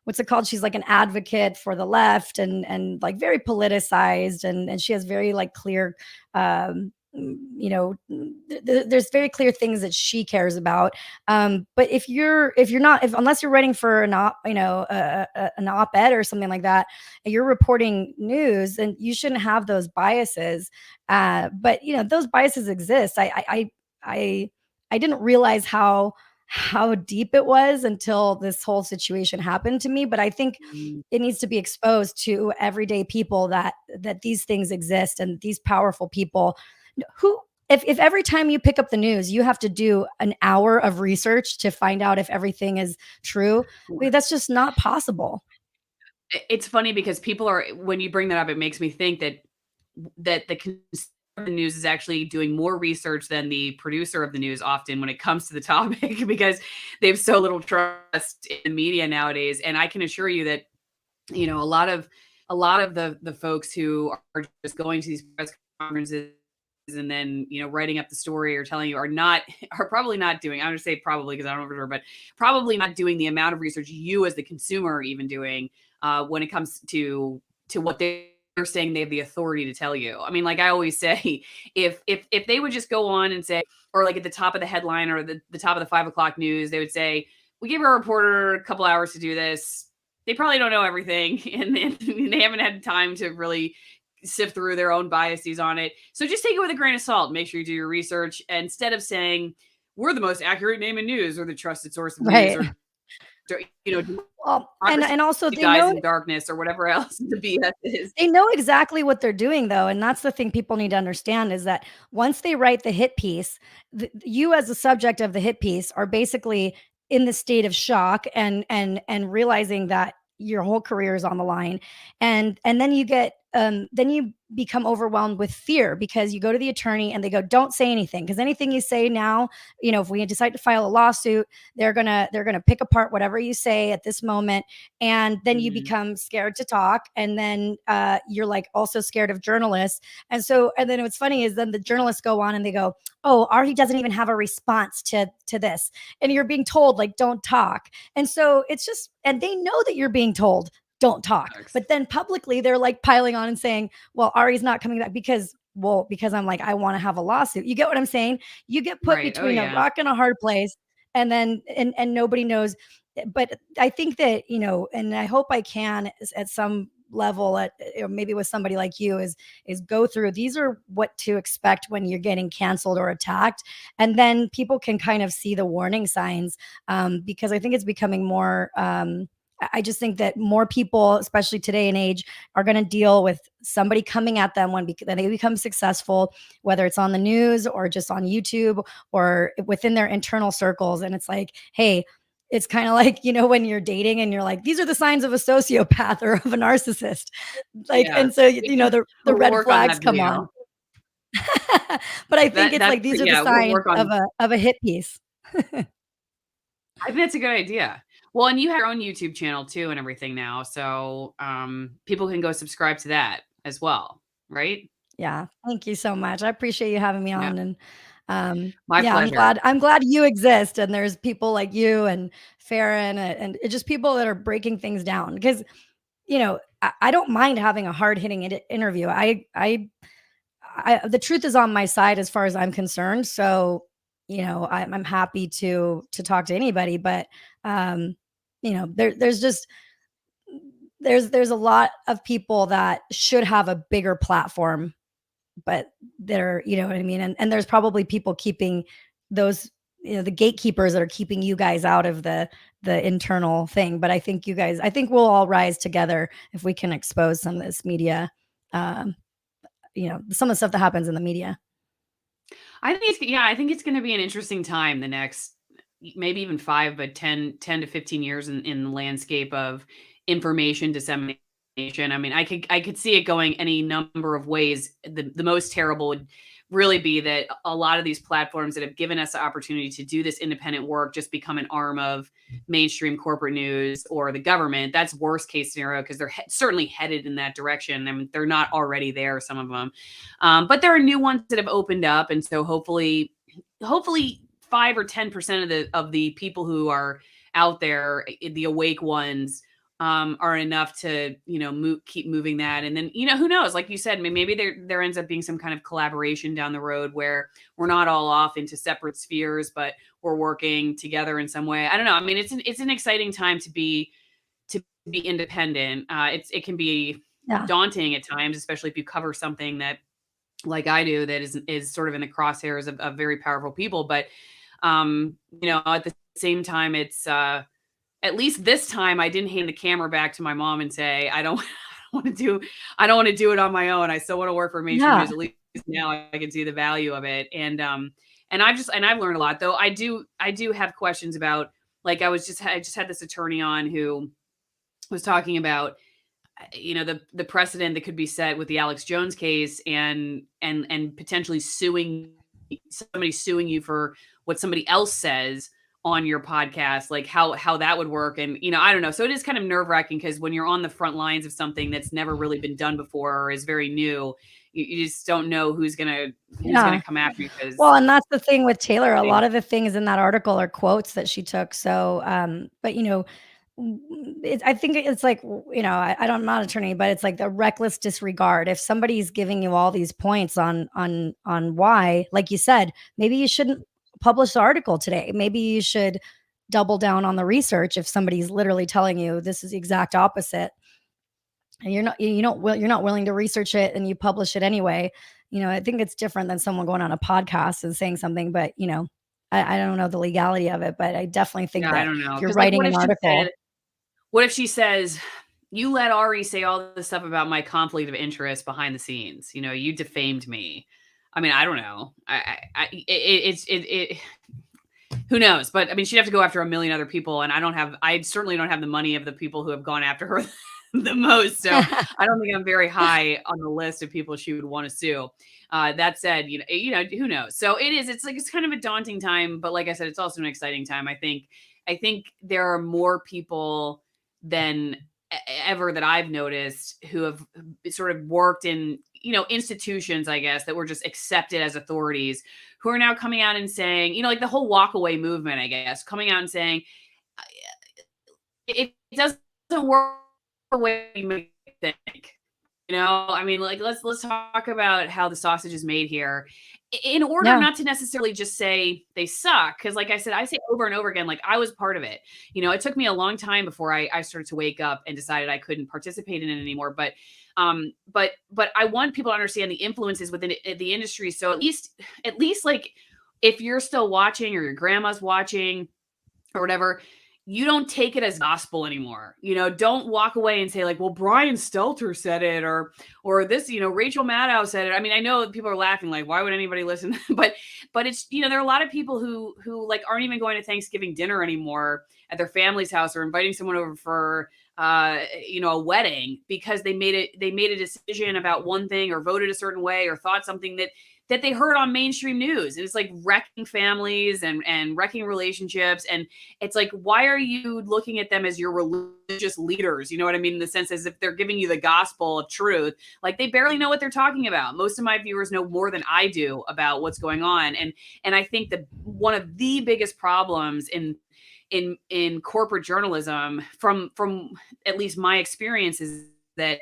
what's it called? She's like an advocate for the left, and like very politicized, and she has very like clear there's very clear things that she cares about. But unless you're writing for an op-ed or something like that, and you're reporting news, then you shouldn't have those biases. But those biases exist. I didn't realize how deep it was until this whole situation happened to me. But I think it needs to be exposed to everyday people that these things exist, and these powerful people who, if every time you pick up the news, you have to do an hour of research to find out if everything is true. I mean, that's just not possible. It's funny because when you bring that up, it makes me think that the news is actually doing more research than the producer of the news often when it comes to the topic, because they have so little trust in the media nowadays. And I can assure you that, a lot of the folks who are just going to these press conferences and then, writing up the story or telling you are probably not doing, I'm going to say probably because I don't know for sure, but probably not doing the amount of research you as the consumer are even doing when it comes to what they're saying they have the authority to tell you. I mean, like I always say, if they would just go on and say, or like at the top of the headline or the top of the 5 o'clock news, they would say, we gave our reporter a couple hours to do this. They probably don't know everything, and they haven't had time to really sift through their own biases on it. So just take it with a grain of salt. Make sure you do your research. Instead of saying we're the most accurate name in news or the trusted source of news, Right. or Well, democracy and also dies in darkness, or whatever else the BS is. they know exactly what they're doing though, and that's the thing people need to understand is that once they write the hit piece, you as the subject of the hit piece are basically in the state of shock and realizing that your whole career is on the line, and then you get then you become overwhelmed with fear because you go to the attorney and they go, don't say anything, because anything you say now, if we decide to file a lawsuit, they're gonna pick apart whatever you say at this moment, and then you become scared to talk, and then you're like also scared of journalists, and then what's funny is then the journalists go on and they go, oh, Ari doesn't even have a response to this, and you're being told like don't talk, and so it's just, and they know that you're being told don't talk, but then publicly they're like piling on and saying, well, Ari's not coming back because I'm like, I want to have a lawsuit. You get what I'm saying? You get put between a rock and a hard place, and then and nobody knows. But I think that, and I hope I can at some level, at maybe with somebody like you, is go through, these are what to expect when you're getting canceled or attacked, and then people can kind of see the warning signs, because I think it's becoming more I just think that more people, especially today and age, are going to deal with somebody coming at them when they become successful, whether it's on the news or just on YouTube or within their internal circles. And it's like, hey, it's kind of like, when you're dating and you're like, these are the signs of a sociopath or of a narcissist. Like, and so, the red flags come on. But I think it's like, these are the signs of a hit piece. I think that's a good idea. Well, and you have your own YouTube channel too and everything now. So people can go subscribe to that as well, right? Yeah. Thank you so much. I appreciate you having me on. Yeah. And My pleasure. I'm glad you exist. And there's people like you and Farron and just people that are breaking things down, because, I don't mind having a hard hitting interview. The truth is on my side as far as I'm concerned. So, I'm happy to talk to anybody, but, there's just, there's a lot of people that should have a bigger platform, but they're, you know what I mean? And there's probably people keeping those, the gatekeepers that are keeping you guys out of the internal thing. But I think we'll all rise together if we can expose some of this media, some of the stuff that happens in the media. I think it's going to be an interesting time the next, maybe even 5, but 10 to 15 years in the landscape of information dissemination. I mean, I could see it going any number of ways. The most terrible would really be that a lot of these platforms that have given us the opportunity to do this independent work just become an arm of mainstream corporate news or the government. That's worst case scenario, because they're certainly headed in that direction. I mean, they're not already there, some of them. But there are new ones that have opened up. And so hopefully 5 or 10% of the people who are out there, the awake ones, are enough to, keep moving that. And then, who knows, like you said, maybe there ends up being some kind of collaboration down the road where we're not all off into separate spheres, but we're working together in some way. I don't know. I mean, it's an exciting time to be independent. It can be daunting at times, especially if you cover something that, like I do, that is sort of in the crosshairs of very powerful people. But, at the same time, it's, at least this time I didn't hand the camera back to my mom and say, I don't want to do it on my own. I still want to work for mainstream news. At least now I can see the value of it. And I've learned a lot, though. I do have questions about, like, I just had this attorney on who was talking about, the precedent that could be set with the Alex Jones case and potentially suing you for what somebody else says on your podcast, like how that would work. And, I don't know. So it is kind of nerve wracking, because when you're on the front lines of something that's never really been done before or is very new, you just don't know who's going to come after you. Well, and that's the thing with Taylor. A lot of the things in that article are quotes that she took. So, but I think it's like, I'm not an attorney, but it's like the reckless disregard. If somebody's giving you all these points on why, like you said, maybe you shouldn't publish the article today. Maybe you should double down on the research if somebody's literally telling you this is the exact opposite. and you're not willing to research it and you publish it anyway. I think it's different than someone going on a podcast and saying something, but I don't know the legality of it, but I definitely think Yeah, I that don't know. if you're Because like, writing an article. what if she says, you let Ari say all this stuff about my conflict of interest behind the scenes? You defamed me. I mean, I don't know. Who knows? But I mean, she'd have to go after a million other people, and I certainly don't have the money of the people who have gone after her the most. So I don't think I'm very high on the list of people she would want to sue. That said, who knows? So it's kind of a daunting time, but like I said, it's also an exciting time. I think there are more people than ever that I've noticed who have sort of worked in, institutions, I guess, that were just accepted as authorities, who are now coming out and saying, like the whole walk away movement, I guess, coming out and saying it doesn't work the way we may think. I mean, like, let's talk about how the sausage is made here, in order not to necessarily just say they suck. Because like I said, I say over and over again, like, I was part of it. It took me a long time before I started to wake up and decided I couldn't participate in it anymore. But I want people to understand the influences within the industry. So at least like, if you're still watching or your grandma's watching or whatever, you don't take it as gospel anymore. Don't walk away and say like, well, Brian Stelter said it, or this, Rachel Maddow said it. I mean, I know people are laughing, like, why would anybody listen? but it's, there are a lot of people who like aren't even going to Thanksgiving dinner anymore at their family's house, or inviting someone over for a wedding, because they made a decision about one thing, or voted a certain way, or thought something that they heard on mainstream news. And it's like wrecking families and wrecking relationships. And it's like, why are you looking at them as your religious leaders? You know what I mean? In the sense, as if they're giving you the gospel of truth. Like, they barely know what they're talking about. Most of my viewers know more than I do about what's going on. And I think that one of the biggest problems in corporate journalism, from at least my experience, is that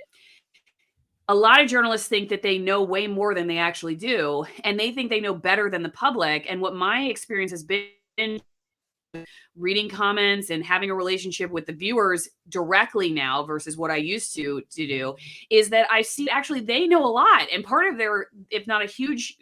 a lot of journalists think that they know way more than they actually do, and they think they know better than the public. And what my experience has been, reading comments and having a relationship with the viewers directly now versus what I used to do, is that I see actually they know a lot. And part of their, if not a huge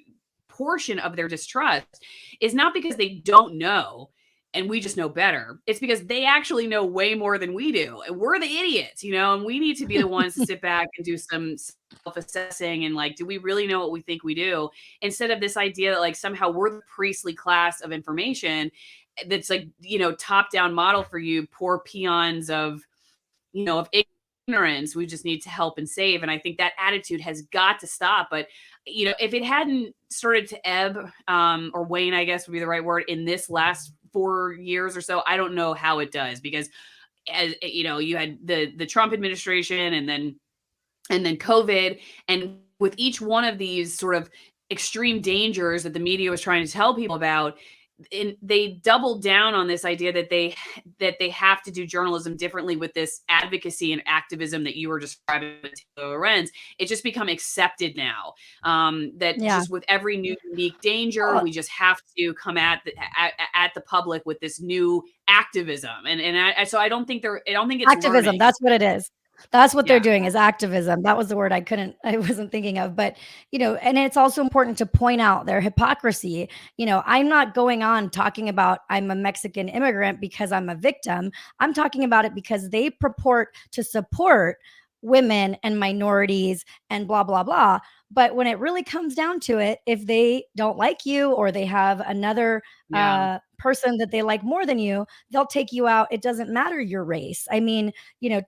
portion of their distrust, is not because they don't know and we just know better. It's because they actually know way more than we do. And we're the idiots, and we need to be the ones to sit back and do some self-assessing and like, do we really know what we think we do? Instead of this idea that like somehow we're the priestly class of information that's like, top-down model for you poor peons of ignorance. We just need to help and save. And I think that attitude has got to stop. But if it hadn't started to ebb, or wane, I guess would be the right word, in this last 4 years or so, I don't know how it does, because as you had the Trump administration and then COVID, and with each one of these sort of extreme dangers that the media was trying to tell people about, and they doubled down on this idea that they have to do journalism differently with this advocacy and activism that you were describing with Lorenz. It's just become accepted now, that just with every new unique danger, we just have to come at the public with this new activism. So I don't think it's activism. learning. That's what it is. That's what they're doing, is activism. That was the word I wasn't thinking of. But, and it's also important to point out their hypocrisy. I'm not going on talking about I'm a Mexican immigrant because I'm a victim. I'm talking about it because they purport to support women and minorities and blah, blah, blah. But when it really comes down to it, if they don't like you, or they have another person that they like more than you, they'll take you out. It doesn't matter your race. I mean,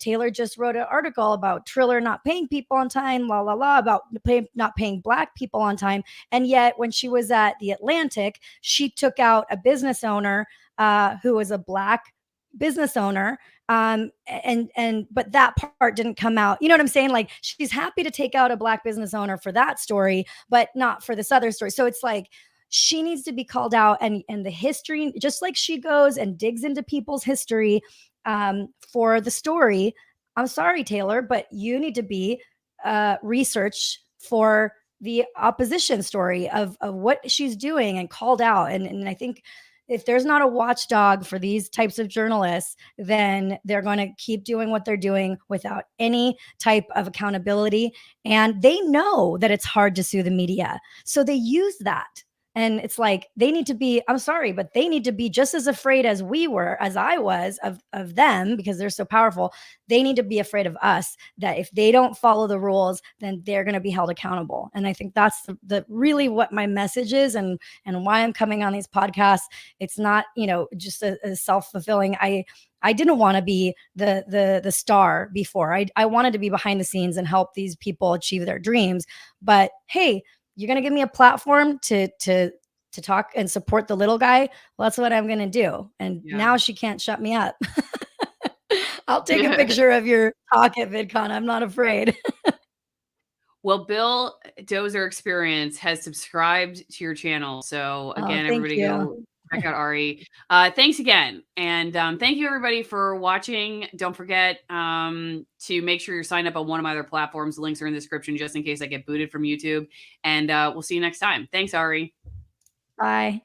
Taylor just wrote an article about Triller not paying people on time, about not paying Black people on time. And yet when she was at The Atlantic, she took out a business owner who was a Black business owner. But that part didn't come out. You know what I'm saying? Like, she's happy to take out a Black business owner for that story, but not for this other story. So it's like, she needs to be called out, and the history, just like she goes and digs into people's history for the story. I'm sorry, Taylor, but you need to be research for the opposition story of what she's doing, and called out. And I think if there's not a watchdog for these types of journalists, then they're going to keep doing what they're doing without any type of accountability. And they know that it's hard to sue the media. So they use that. And it's like, they need to be, I'm sorry, but they need to be just as afraid as we were, as I was of them, because they're so powerful. They need to be afraid of us, that if they don't follow the rules, then they're going to be held accountable. And I think that's the really what my message is, and why I'm coming on these podcasts. It's not, just a self-fulfilling. I didn't want to be the star before. I wanted to be behind the scenes and help these people achieve their dreams. But hey, you're going to give me a platform to talk and support the little guy. Well, that's what I'm going to do. And now she can't shut me up. I'll take a picture of your talk at VidCon. I'm not afraid. Well, Bill Dozer Experience has subscribed to your channel. So again, everybody go check out Ari. Thanks again. And thank you everybody for watching. Don't forget to make sure you're signed up on one of my other platforms. The links are in the description just in case I get booted from YouTube. And we'll see you next time. Thanks, Ari. Bye.